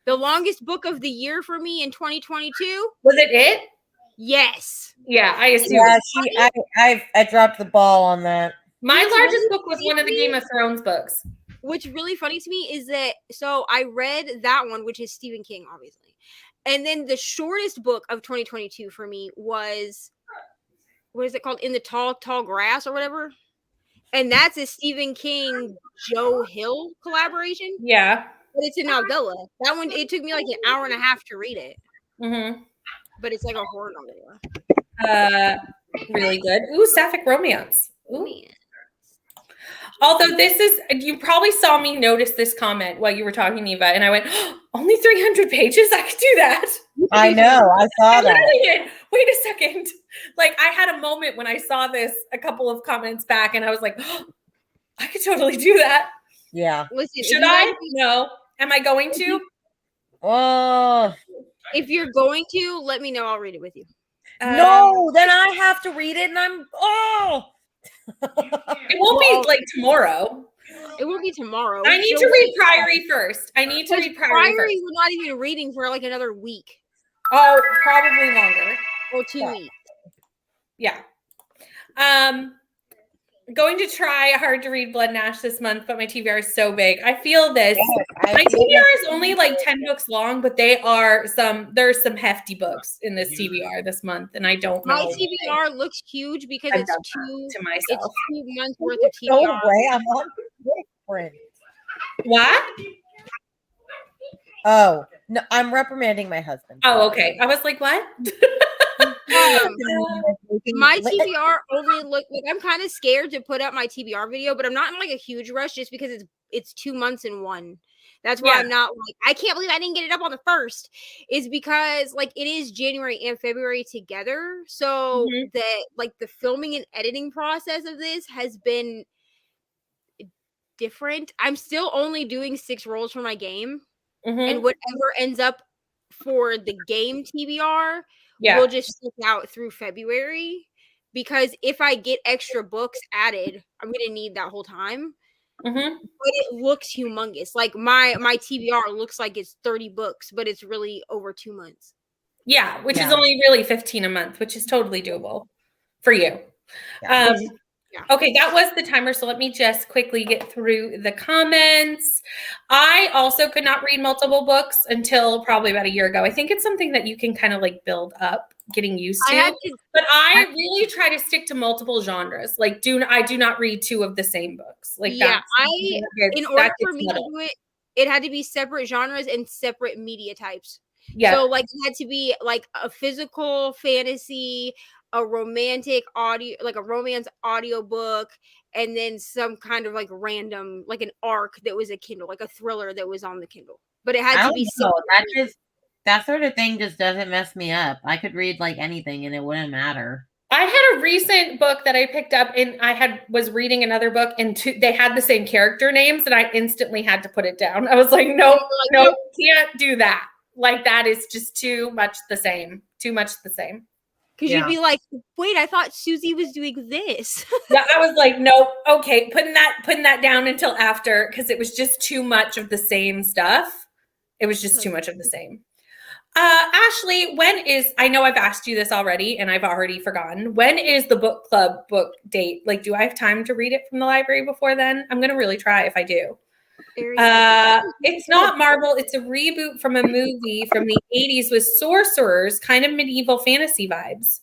The longest book of the year for me in 2022. Was it? Yes. Yeah, I assume. Yeah, I dropped the ball on that. My It's largest really book was one of the Game of Thrones books. What's really funny to me is that so I read that one, which is Stephen King, obviously. And then the shortest book of 2022 for me was what is it called? In the Tall Grass or whatever. And that's a Stephen King Joe Hill collaboration. Yeah. But it's a novella. That one it took me like an hour and a half to read it. Mm-hmm. But it's like a horror novella. Really good. Ooh, Sapphic Romance. Ooh. Man. Although this is, you probably saw me notice this comment while you were talking, Eva, and I went, oh, only 300 pages? I could do that. I know. I saw I that. literally did. Wait a second. Like, I had a moment when I saw this a couple of comments back, and I was like, oh, I could totally do that. Yeah. Listen, Should I? No. Am I going to? Oh, If you're going to, let me know. I'll read it with you. No, then I have to read it, and I'm It won't be like tomorrow. It will be tomorrow. I need So to read Priory first. I need to because read Priory first. Priory, we're not even reading for like another week Oh, probably longer. or 2 weeks. Yeah. Going to try hard to read Blood and Ash this month, but my TBR is so big. I feel this. My TBR is only like 10 books long, but there's some hefty books in this TBR this month, and I don't know. My TBR looks huge because I've it's done two. to myself. It's 2 months worth of No TBR. way, I'm on print. What? Oh no, I'm reprimanding my husband. Oh, okay. I was like, what? My TBR only look like I'm kind of scared to put up my TBR video, but I'm not in like a huge rush just because it's 2 months in one. That's why Yeah. I'm not like I can't believe I didn't get it up on the 1st. Is because like it is January and February together, so Mhm. the filming and editing process of this has been different. I'm still only doing 6 rolls for my game, Mhm. and whatever ends up for the game TBR Yeah. will just stick out through February, because if I get extra books added, I'm gonna need that whole time. Mhm. But it looks humongous. Like my TBR looks like it's 30 books, but it's really over 2 months. Yeah, which is Yeah. only really 15 a month, which is totally doable for you. Yeah. Yeah. Okay, that was the timer. So let me just quickly get through the comments. I also could not read multiple books until probably about a year ago. I think it's something that you can kind of like build up, getting used to. I had to But I really try to stick to multiple genres. Like, I do not read 2 of the same books. Like, Yeah, in order that for gets me muddled. to do it, it had to be separate genres and separate media types. Yeah. So like it had to be like a physical fantasy, a romantic audio, like a romance audiobook, and then some kind of like random, like an arc that was a Kindle, like a thriller that was on the Kindle. But it I had to don't be know. separate. That sort of thing just doesn't mess me up. I could read like anything and it wouldn't matter. I had a recent book that I picked up, and was reading another book, and they had the same character names, and I instantly had to put it down. I was like, nope, can't do that. Like, that is just too much the same. Because Yeah. you'd be like, wait, I thought Susie was doing this. Yeah, I was like, nope, okay, putting that down until after, because it was just too much of the same stuff. It was just too much of the same. Ashley, I know I've asked you this already and I've already forgotten. When is the book club book date? Like, do I have time to read it from the library before then? I'm going to really try if I do. It's not Marvel. It's a reboot from a movie from the 80s with sorcerers, kind of medieval fantasy vibes.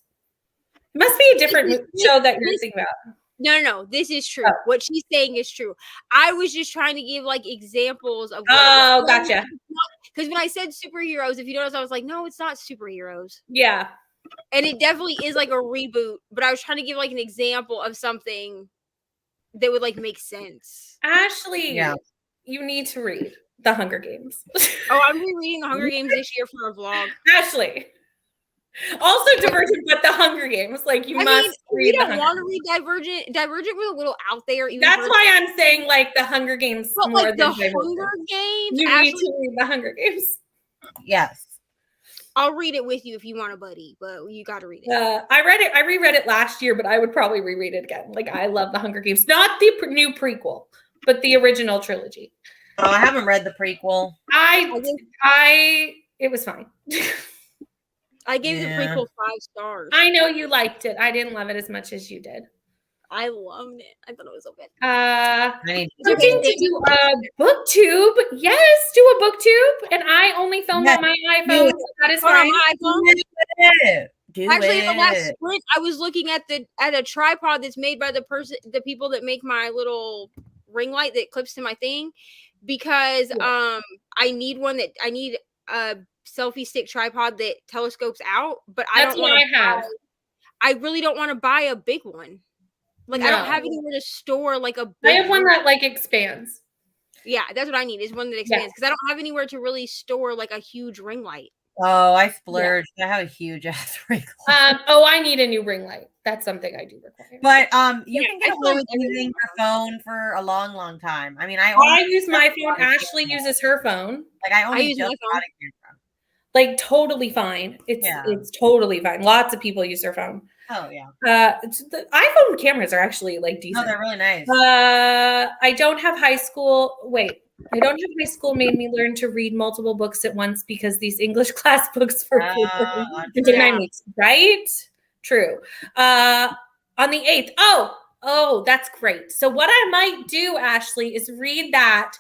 It must be a different show that you're thinking about. No. This is true. Oh. What she's saying is true. I was just trying to give like examples of. Oh, gotcha. Because when I said superheroes, if you notice, I was like, no, it's not superheroes. Yeah. And it definitely is like a reboot. But I was trying to give like an example of something that would like make sense. Ashley, Yeah. you need to read The Hunger Games. Oh, I'm rereading The Hunger Games this year for a vlog. Ashley. Also Divergent, but The Hunger Games. Like, you must read We The don't Hunger want to read Divergent. Divergent was a little out there. Even That's for- why I'm saying like The Hunger Games But more like than the Divergent. Hunger Games, You Ashley, need to read The Hunger Games. Yes. I'll read it with you if you want a buddy, but you got to read it. I reread it last year, but I would probably reread it again. Like, I love The Hunger Games. Not the new prequel, but the original trilogy. Oh, I haven't read the prequel. It was fine. I gave Yeah. the prequel 5 stars. I know you liked it. I didn't love it as much as you did. I loved it. I thought it was so good. I need Looking to do a booktube. Yes, do a booktube. And I only filmed on my iPhone. So that is On fine. my iPhone. do Actually, it. in the last sprint, I was looking at a tripod that's made by the people that make my little ring light that clips to my thing, because I need a selfie stick tripod that telescopes out, but That's what I have. I really don't want to buy a big one. Like, I don't have anywhere to store like a I big have one that like expands. Yeah, that's what I need, is one that expands, because I don't have anywhere to really store like a huge ring light. Oh, I splurged. I have a huge ass ring light. I need a new ring light. That's something I do require. But you Yeah, can get I away with feel like- using your phone for a long, long time. I mean, I I use my phone. Ashley uses her phone. like I only use my just phone. got a camera. Like totally fine. It's totally fine. Lots of people use their phone. Oh yeah. The iPhone cameras are actually like No, decent. they're really nice. I don't have high school. Wait, I don't have high school made me learn to read multiple books at once because these English class books for true. 9 weeks, right? True. On the 8th. Oh, that's great. So what I might do, Ashley, is read that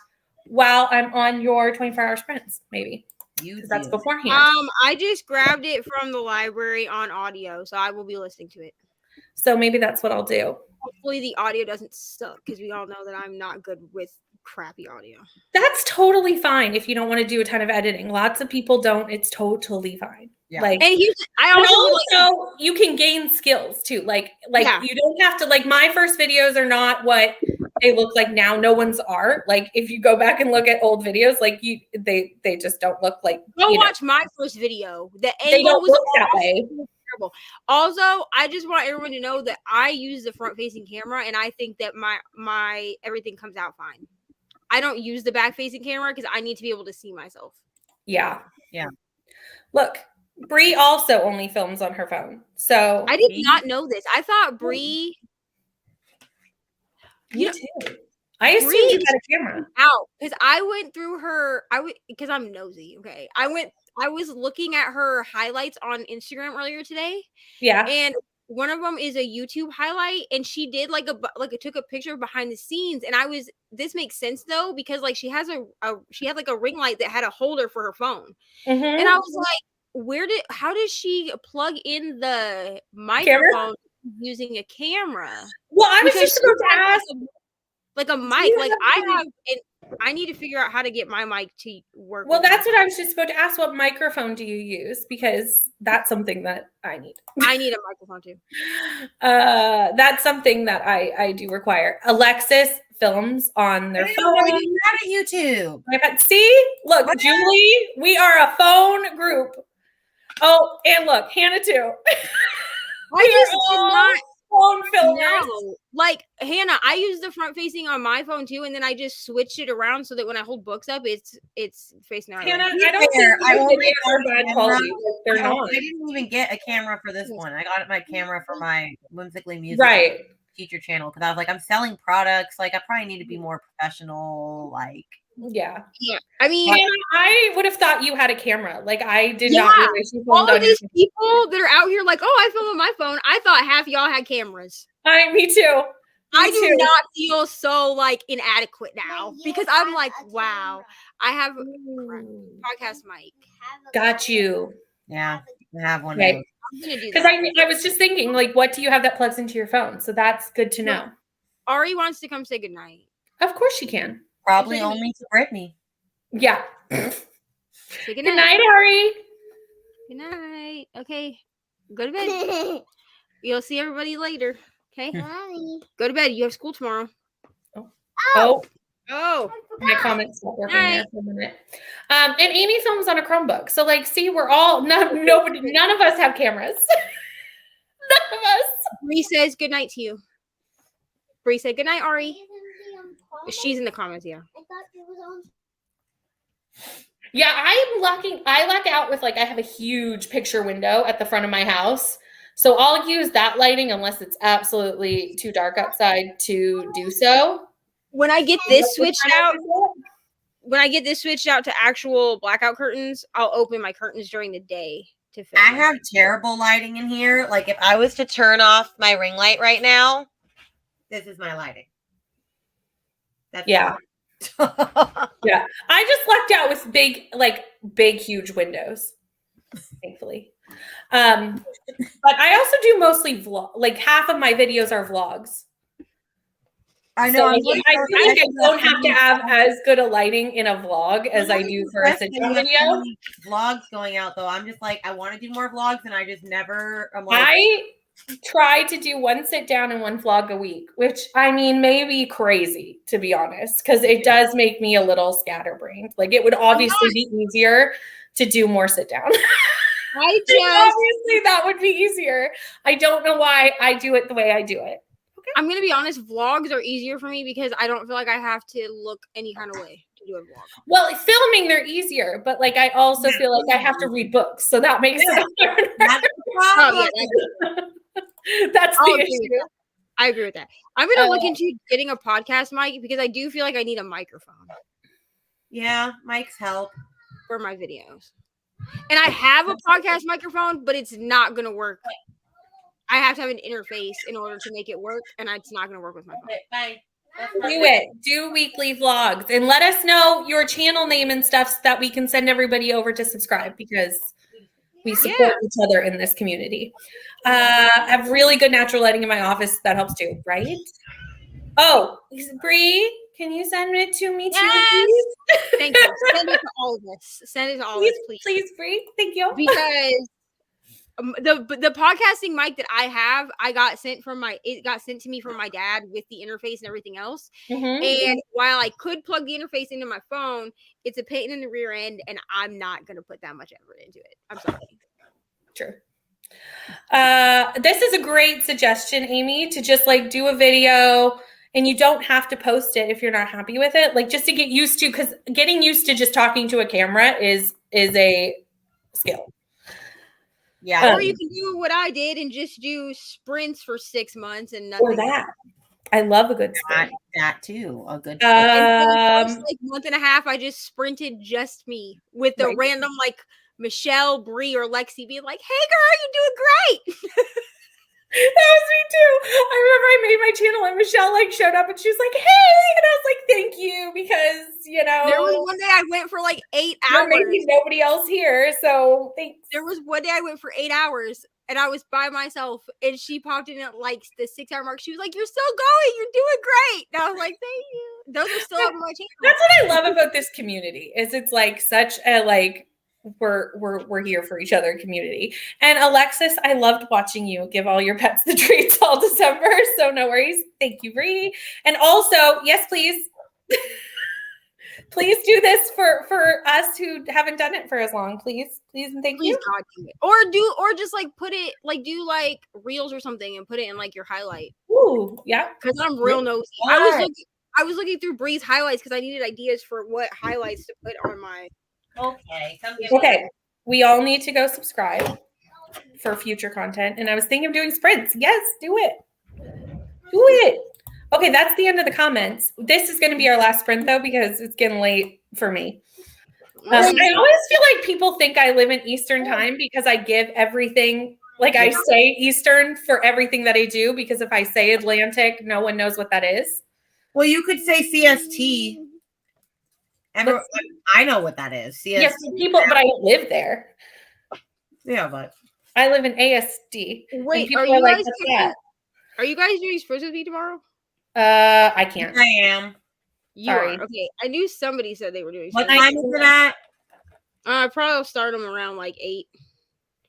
while I'm on your 24-hour sprints, maybe. That's beforehand. I just grabbed it from the library on audio, so I will be listening to it. So maybe that's what I'll do. Hopefully the audio doesn't suck because we all know that I'm not good with crappy audio. That's totally fine if you don't want to do a ton of editing. Lots of people don't. It's totally fine. Yeah. Like, and also you can gain skills too. Like you don't have to, like, my first videos are not what they look like now. No one's are. Like, if you go back and look at old videos, like they just don't look like. Go watch my first video. The they angle don't was look that way. terrible. Also, I just want everyone to know that I use the front-facing camera, and I think that my everything comes out fine. I don't use the back-facing camera because I need to be able to see myself. Yeah. Yeah. Look, Bree also only films on her phone. So I did not know this. I thought Bree. Me too. I assumed you had a camera out because I went through her. Because I'm nosy. Okay, I was looking at her highlights on Instagram earlier today. Yeah, and one of them is a YouTube highlight, and she did took a picture behind the scenes, and this makes sense though because like she had like a ring light that had a holder for her phone, and I was like, how does she plug in the microphone using a camera? Well, I was just about to ask. Like a mic, like I need to figure out how to get my mic to work. Well, that's what I was just about to ask. What microphone do you use? Because that's something that I need. I need a microphone too. That's something that I do require. Alexis films on their phone. You have a YouTube. See, look, Julie, we are a phone group. Oh, and look, Hannah too. I just did not phone filmers. No. Like Hannah, I use the front facing on my phone too, and then I just switched it around so that when I hold books up, it's facing out. Hannah, I don't think videos are bad quality. They're not. I didn't even get a camera for this one. I got my camera for my Whimsically Music teacher channel because I was like, I'm selling products. Like, I probably need to be more professional. Like, yeah. I mean, I would have thought you had a camera. Like, I did not realize you all of these people that are out here like, oh, I film on my phone. I thought half y'all had cameras. Me too. I do not feel so like inadequate now because I'm like, wow, I have a podcast mic. Got you. Yeah, I have one. Okay. Because I was just thinking, like, what do you have that plugs into your phone? So that's good to know. Ari wants to come say goodnight. Of course she can. Probably only to Brittany. Yeah. Say good night, Ari. Good night. Okay. Go to bed. You'll see everybody later. Okay. Bye. Go to bed. You have school tomorrow. Oh. My comments not working there for a minute. And Amy films on a Chromebook. So, like, see, we're all none of us have cameras. None of us. Bree says good night to you. Bree said good night, Ari. She's in the comments, yeah. I thought it was on. Yeah, I luck out with, like, I have a huge picture window at the front of my house. So I'll use that lighting unless it's absolutely too dark outside to do so. When I get this switched out, to actual blackout curtains, I'll open my curtains during the day to film. I have terrible lighting in here. Like, if I was to turn off my ring light right now, this is my lighting. That's yeah. Yeah. I just lucked out with big, huge windows, thankfully. But I also do mostly vlog. Like, half of my videos are vlogs. I know. So I feel like I don't have to have as good a lighting in a vlog as I do for a sit-down video. Vlogs going out though. I'm just like, I want to do more vlogs, and I just never. I try to do one sit down and one vlog a week, which I mean may be crazy, to be honest, because it does make me a little scatterbrained. Like, it would obviously be easier to do more sit down. Obviously that would be easier. I don't know why I do it the way I do it. Okay. I'm gonna be honest, vlogs are easier for me because I don't feel like I have to look any kind of way to do a vlog. Well, filming they're easier, but like I also feel like I have to read books, so that makes Yeah. sense. That's the Oh problem. yeah, That's I'll the agree with issue. that. I agree with that. I'm gonna look Uh, into getting a podcast mic because I do feel like I need a microphone Yeah, Mike's help. for my videos. And I have a podcast microphone, but it's not gonna work. I have to have an interface in order to make it work, and it's not gonna work with my phone. Okay, bye. Do it. Do weekly vlogs and let us know your channel name and stuff so that we can send everybody over to subscribe because we support each other in this community. I have really good natural lighting in my office. That helps too, right? Oh, Bree, can you send it to me too, Yes! please? Thank you. Send it to all of us. Send it to all of us, please. Please, Bree. Thank you. Because the podcasting mic that I have, it got sent to me from my dad with the interface and everything else. Mhm. And while I could plug the interface into my phone, it's a pain in the rear end, and I'm not gonna put that much effort into it. I'm sorry. True. This is a great suggestion, Amy, to just like do a video and you don't have to post it if you're not happy with it. Like just to get used to, because getting used to just talking to a camera is a skill. Yeah. Or you can do what I did and just do sprints for 6 months and nothing. Or that. I love a good sprint. That too. A good. And for the first like month and a half, I just sprinted just me with the Right. random like Michelle, Bree, or Lexi being like, "Hey girl, you're doing great." That was me too. I remember I made my channel and Michelle like showed up and she was like, "Hey," and I was like, "Thank you," because There was one day I went for like 8 there hours. may be nobody else here, so thanks. There was one day I went for 8 hours and I was by myself, and she popped in at like the 6-hour mark. She was like, "You're still going. You're doing great." And I was like, "Thank you." Those are still up on my channel. That's what I love about this community. Is it's like such a like we're here for each other community. And Alexis, I loved watching you give all your pets the treats all December. So no worries. Thank you, Bree. And also, yes, please. Please do this for us who haven't done it for as long. Please and thank Please you. God do it. Or just like put it like do like reels or something and put it in like your highlight. Ooh, yeah. Because I'm real nosy. I was looking through Bree's highlights because I needed ideas for what highlights to put on my. Okay. Okay. We all need to go subscribe for future content. And I was thinking of doing sprints. Yes, do it. Do it. Okay, that's the end of the comments. This is going to be our last sprint though, because it's getting late for me. I always feel like people think I live in Eastern time because I give everything, like I say Eastern for everything that I do, because if I say Atlantic, no one knows what that is. Well, you could say CST. Everyone, I know what that is. CST. Yes, people, but I don't live there. Yeah, but I live in ASD. Wait, people are you like, guys "What's that?" Are you guys doing sprints with me tomorrow? I can't. I am. You Sorry. are. Okay. I knew somebody said they were doing What sprints. time is it at? I probably will start them around like 8.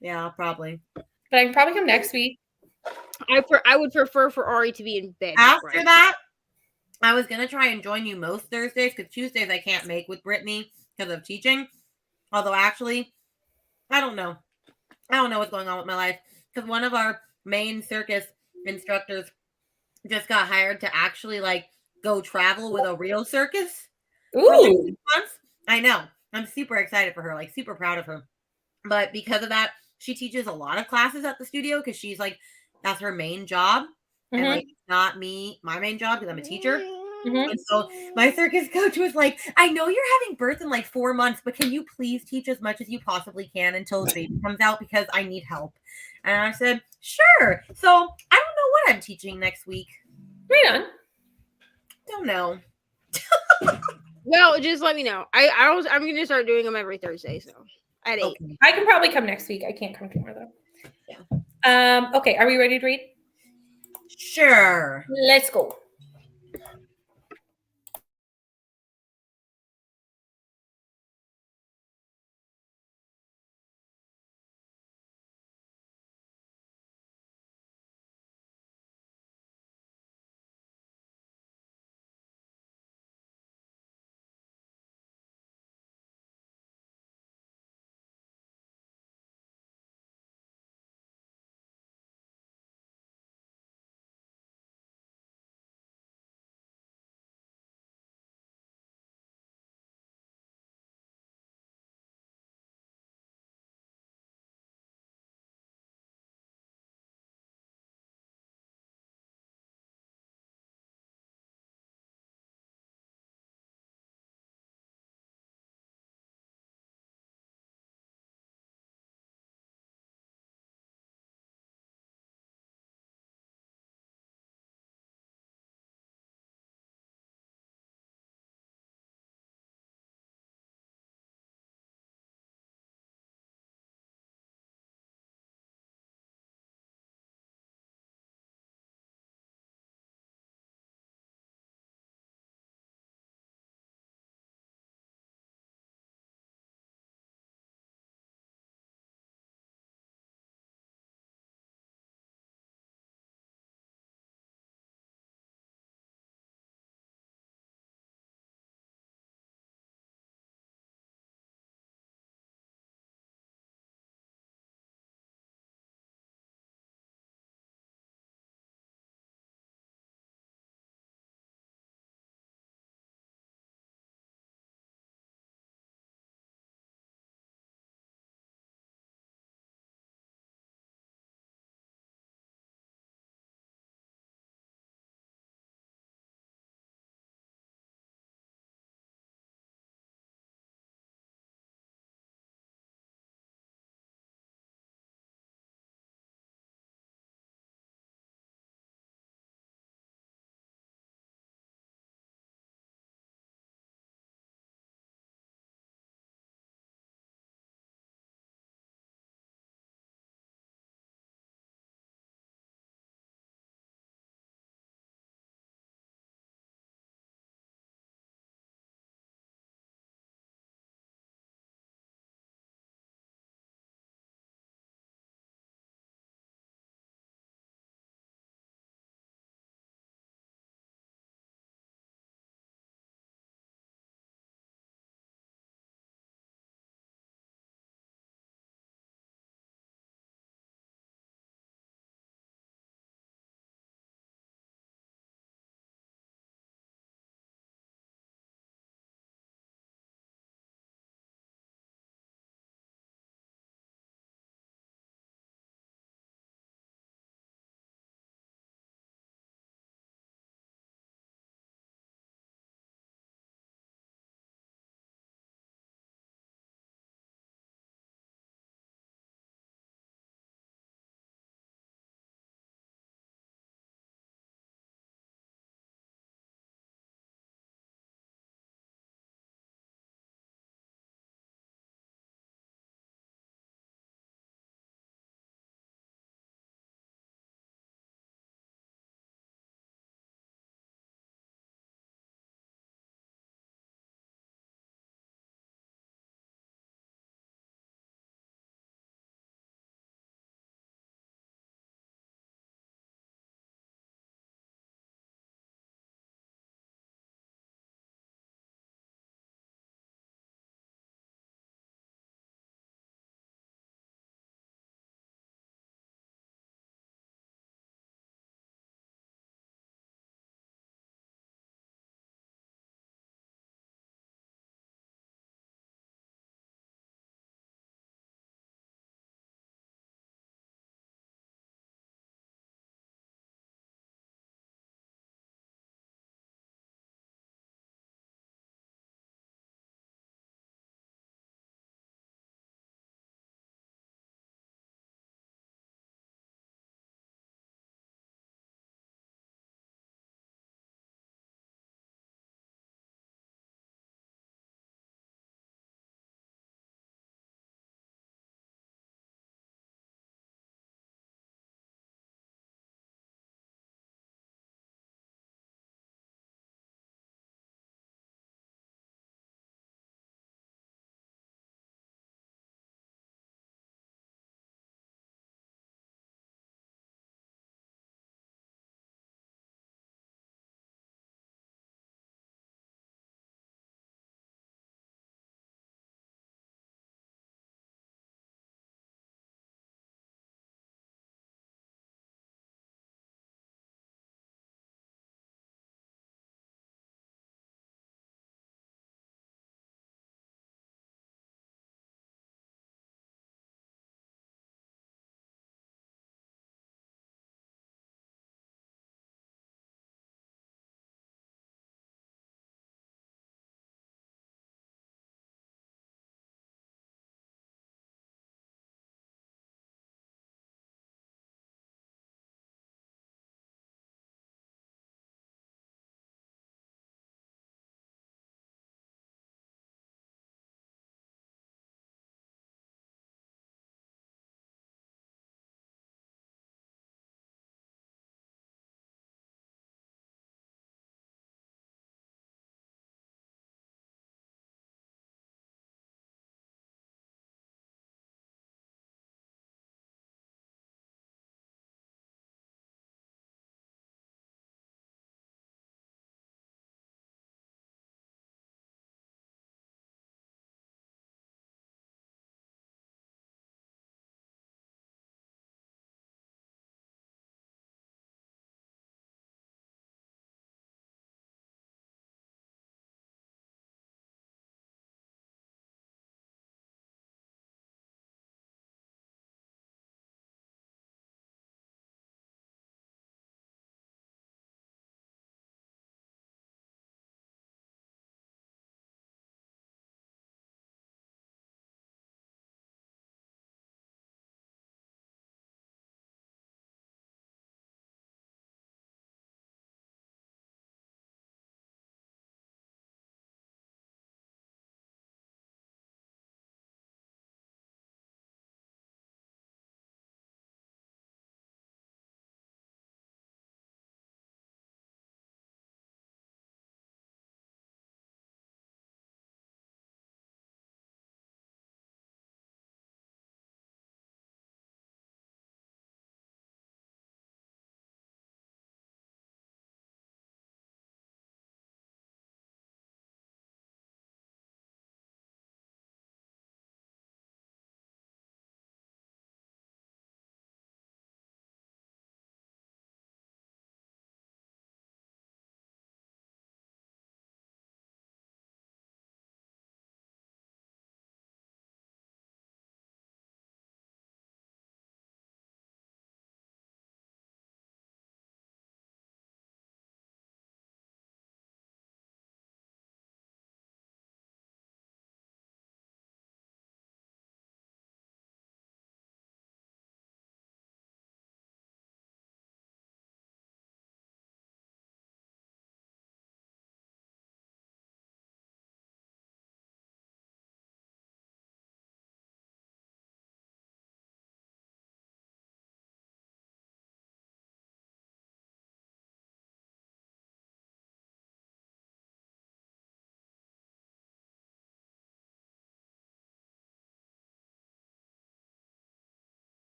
Yeah, probably. But I can probably come next week. I would prefer for Ari to be in bed. After that, I was gonna try and join you most Thursdays because Tuesdays I can't make with Brittany because of teaching. Although actually, I don't know. I don't know what's going on with my life because one of our main circus instructors just got hired to actually like go travel with a real circus. For like Ooh. 6 months. I know. I'm super excited for her, like super proud of her. But because of that, she teaches a lot of classes at the studio because she's like, that's her main job. And like, it's not my main job because I'm a teacher. Mhm. And so my circus coach was like, I know you're having birth in like 4 months, but can you please teach as much as you possibly can until the baby comes out because I need help. And I said, sure. So I don't know what I'm teaching next week. Right on. Don't know. Well, just let me know. I'm gonna start doing them every Thursday. So at 8. Okay. I can probably come next week. I can't come tomorrow though. Yeah. Okay, are we ready to read? Sure. Let's go.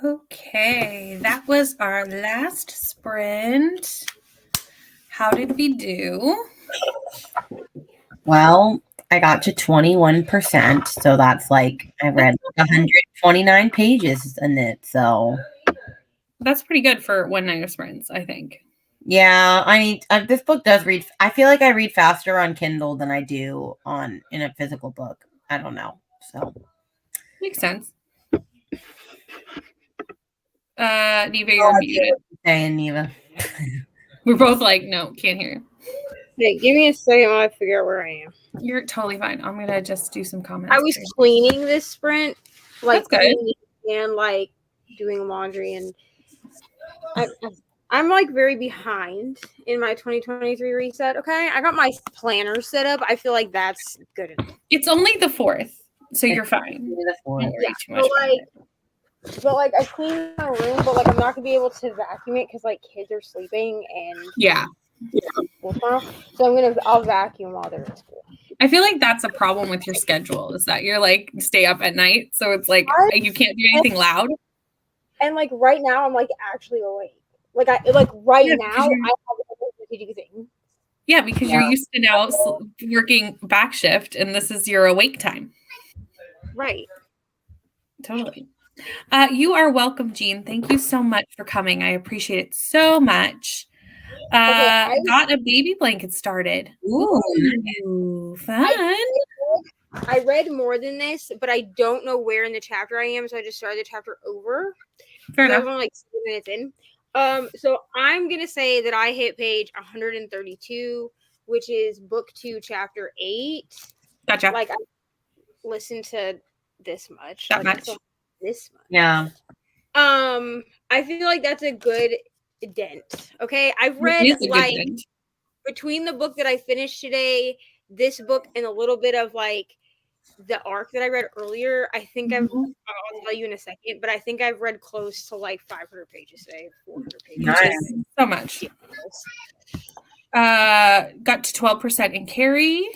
Okay, that was our last sprint. How did we do? Well, I got to 21%. So that's like, I read 129 pages in it. So That's pretty good for one night of sprints, I think. yeah, I mean, this book does read. I feel like I read faster on Kindle than I do in a physical book. I don't know. So Makes sense. Neva, you're muted. saying, Neva. We're both like, no, can't hear. Hey, give me a second while I figure out where I am. You're totally fine. I'm gonna just do some comments. I was cleaning this sprint, like That's good. cleaning and like doing laundry, and I'm like very behind in my 2023 reset. Okay, I got my planner set up. I feel like that's good enough. It's only the 4th, so you're fine. The fourth. Don't worry Yeah, too much about it. But like I cleaned my room, but like I'm not gonna be able to vacuum it because like kids are sleeping and Yeah. school tomorrow. So I'll vacuum while they're in school. I feel like that's a problem with your schedule is that you're like stay up at night. So it's like you can't do anything loud. And like right now, I'm like actually awake. Like now, I have to do things. Yeah, because you're used to now working back shift and this is your awake time. Right. Totally. You are welcome, Jean. Thank you so much for coming. I appreciate it so much. Got a baby blanket started. Ooh, fun. I read more than this, but I don't know where in the chapter I am, so I just started the chapter over. Fair enough. I was only like 7 minutes in. So I'm gonna say that I hit page 132, which is book 2, chapter 8. Gotcha. Like I listened to this much. That much. This much. Yeah. I feel like that's a good dent. Okay. I've read like between the book that I finished today, this book, and a little bit of like the arc that I read earlier. I think I'll tell you in a second, but I think I've read close to like 500 pages today, 400 pages. Nice. So much. Got to 12% in carry.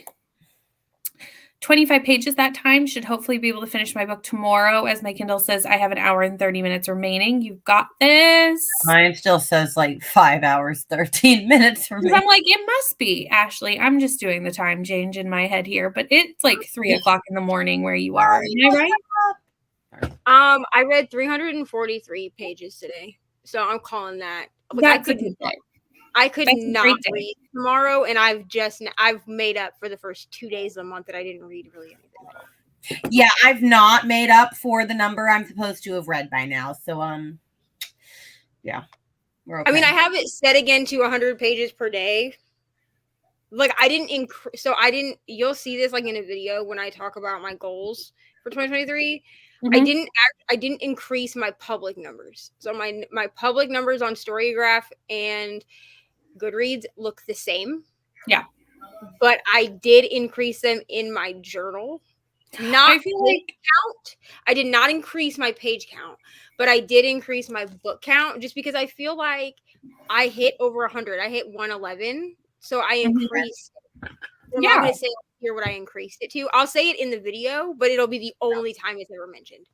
25 pages that time. Should hopefully be able to finish my book tomorrow. As my Kindle says, I have an hour and 30 minutes remaining. You've got this. Mine still says like 5 hours, 13 minutes for me. I'm like, it must be, Ashley. I'm just doing the time change in my head here, but it's like 3 o'clock in the morning where you are. Am I right? I read 343 pages today. So I'm calling that. Like, I could not read tomorrow, and I've made up for the first 2 days of the month that I didn't read really anything. Yeah, I've not made up for the number I'm supposed to have read by now. So yeah. We're okay. I mean, I have it set again to 100 pages per day. Like I didn't you'll see this like in a video when I talk about my goals for 2023. Mm-hmm. I didn't increase my public numbers. So my public numbers on Storygraph and Goodreads look the same. Yeah. But I did increase them in my journal. I feel like count. I did not increase my page count, but I did increase my book count just because I feel like I hit over 100. I hit 111. So I increased. I'm not going to say here what I increased it to. I'll say it in the video, but it'll be the only time it's ever mentioned.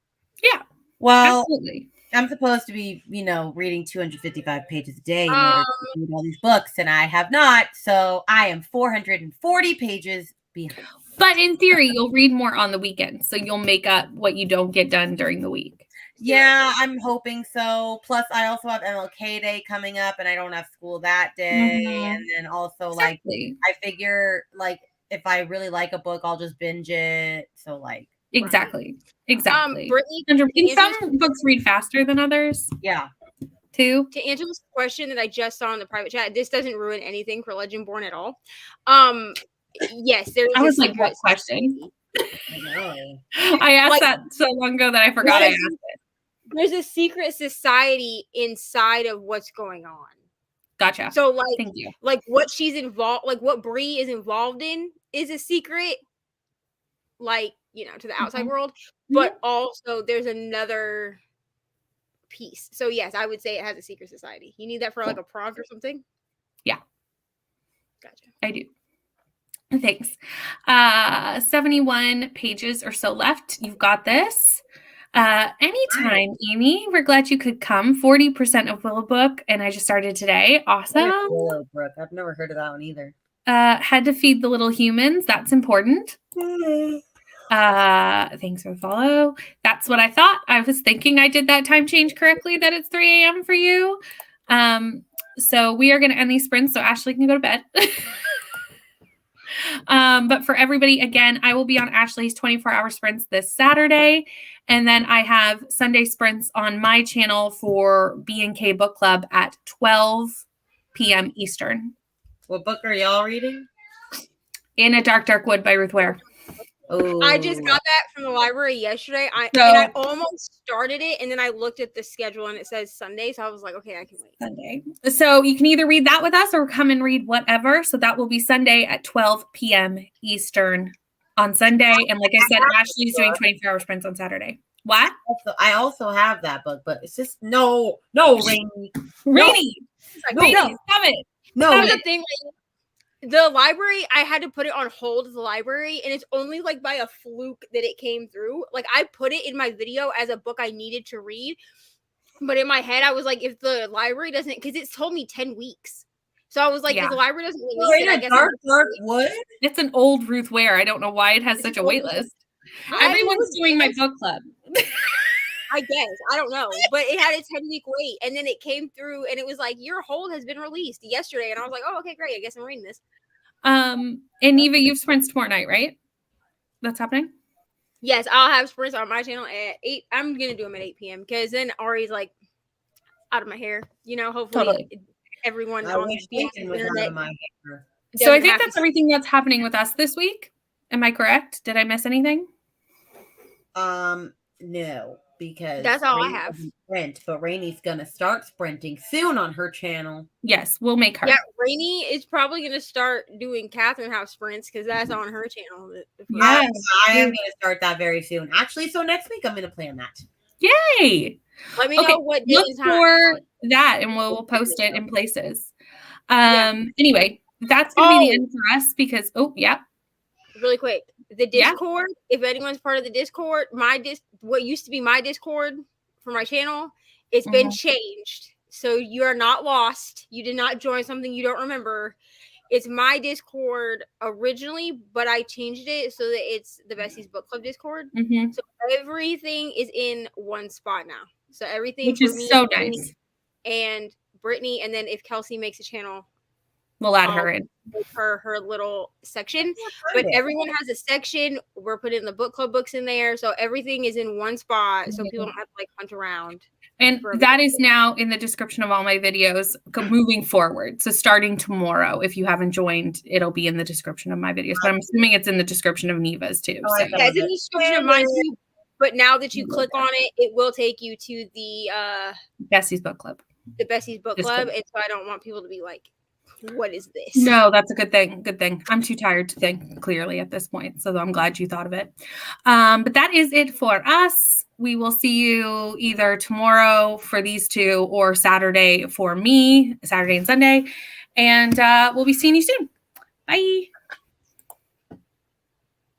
Yeah. Well, absolutely. I'm supposed to be, reading 255 pages a day in order to read all these books, and I have not. So I am 440 pages behind. But in theory, you'll read more on the weekend, so you'll make up what you don't get done during the week. Yeah, I'm hoping so. Plus, I also have MLK Day coming up, and I don't have school that day. And then also, I figure, if I really like a book, I'll just binge it. So, Exactly. Brittany, some books read faster than others. Yeah. Too. To answer this question that I just saw in the private chat, this doesn't ruin anything for Legendborn at all. Yes, there's. I was like, what question? I asked that so long ago that I forgot I asked it. There's a secret society inside of what's going on. Gotcha. So, thank you. What she's involved, what Bree is involved in, is a secret. To the outside world, but also there's another piece. So yes, I would say it has a secret society. You need that for a prompt or something? Yeah. Gotcha. I do. Thanks. 71 pages or so left. You've got this. Anytime, Amy. We're glad you could come. 40% of Willowbrook, and I just started today. Awesome. Willowbrook. I've never heard of that one either. Had to feed the little humans. That's important. Thanks for the follow. That's what I thought. I was thinking I did that time change correctly, that it's 3 a.m. for you. So we are going to end these sprints so Ashley can go to bed. But for everybody, again, I will be on Ashley's 24-hour sprints this Saturday. And then I have Sunday sprints on my channel for B&K Book Club at 12 p.m. Eastern. What book are y'all reading? In a Dark, Dark Wood by Ruth Ware. Oh, I just got back from the library yesterday. And So- I almost started it, and then I looked at the schedule and it says Sunday, so I was like, okay, I can wait. Sunday. So you can either read that with us or come and read whatever. So that will be Sunday at 12 p.m. Eastern on Sunday. And like I said, Ashley's doing 24-hour sprints on Saturday. What? I also have that book, but it's just no, Rainy. Rainy. No, Rainy, stop it. No, that was the thing. The library, I had to put it on hold at the library, and it's only like by a fluke that it came through. Like I put it in my video as a book I needed to read, but in my head I was like, if the library doesn't, because it's told me 10 weeks. So I was like, Yeah. if the library doesn't release it, I guess Dark Wood. It's an old Ruth Ware. I don't know why it has such a wait list. Everyone's doing my book club. I guess. I don't know. But it had a 10-week wait. And then it came through and it was like, your hold has been released yesterday. And I was like, oh, okay, great. I guess I'm reading this. And Neva, you've sprints tomorrow night, right? That's happening? Yes, I'll have sprints on my channel at 8. I'm going to do them at 8 p.m. because then Ari's like out of my hair. You know, hopefully Totally. everyone I on wish the Nathan was out internet of my hair. So I doesn't think have that's to- everything that's happening with us this week. Am I correct? Did I miss anything? No, because That's all I Rainy have. doesn't Sprint, but Rainy's gonna start sprinting soon on her channel. Yes, we'll make her. Yeah, Rainy is probably going to start doing Catherine House sprints because that's on her channel. Yes. I am gonna start that very soon. Actually, so next week I'm gonna plan that. Yay! Let me Okay, know what day Look and time. for that and we'll post it in places. Yeah. Anyway, that's gonna be the Oh. end for us because Really quick, the Yeah. Discord, if anyone's part of the Discord, what used to be my Discord for my channel, it's been changed. So you are not lost. You did not join something you don't remember. It's my Discord originally, but I changed it so that it's the Bessie's Book Club Discord. Mhm. So everything is in one spot now. So everything Which for is me so nice. and Brittany, and then if Kelsey makes a channel, We'll add her in. her little section. But everyone has a section. We're putting the book club books in there, so everything is in one spot, so people don't have to like hunt around. And for that is now in the description of all my videos moving forward. So starting tomorrow, if you haven't joined, it'll be in the description of my videos. But I'm assuming it's in the description of Neva's too. Oh, I So. Yeah, it's in the description of mine too. But now that you click on it, it will take you to the Bessie's Book Club. Bessie's Book It's Club, good. and so I don't want people to be like, "What is this?" No, that's a good thing. Good thing. I'm too tired to think clearly at this point. So I'm glad you thought of it. But that is it for us. We will see you either tomorrow for these two or Saturday for me, Saturday and Sunday. And we'll be seeing you soon. Bye.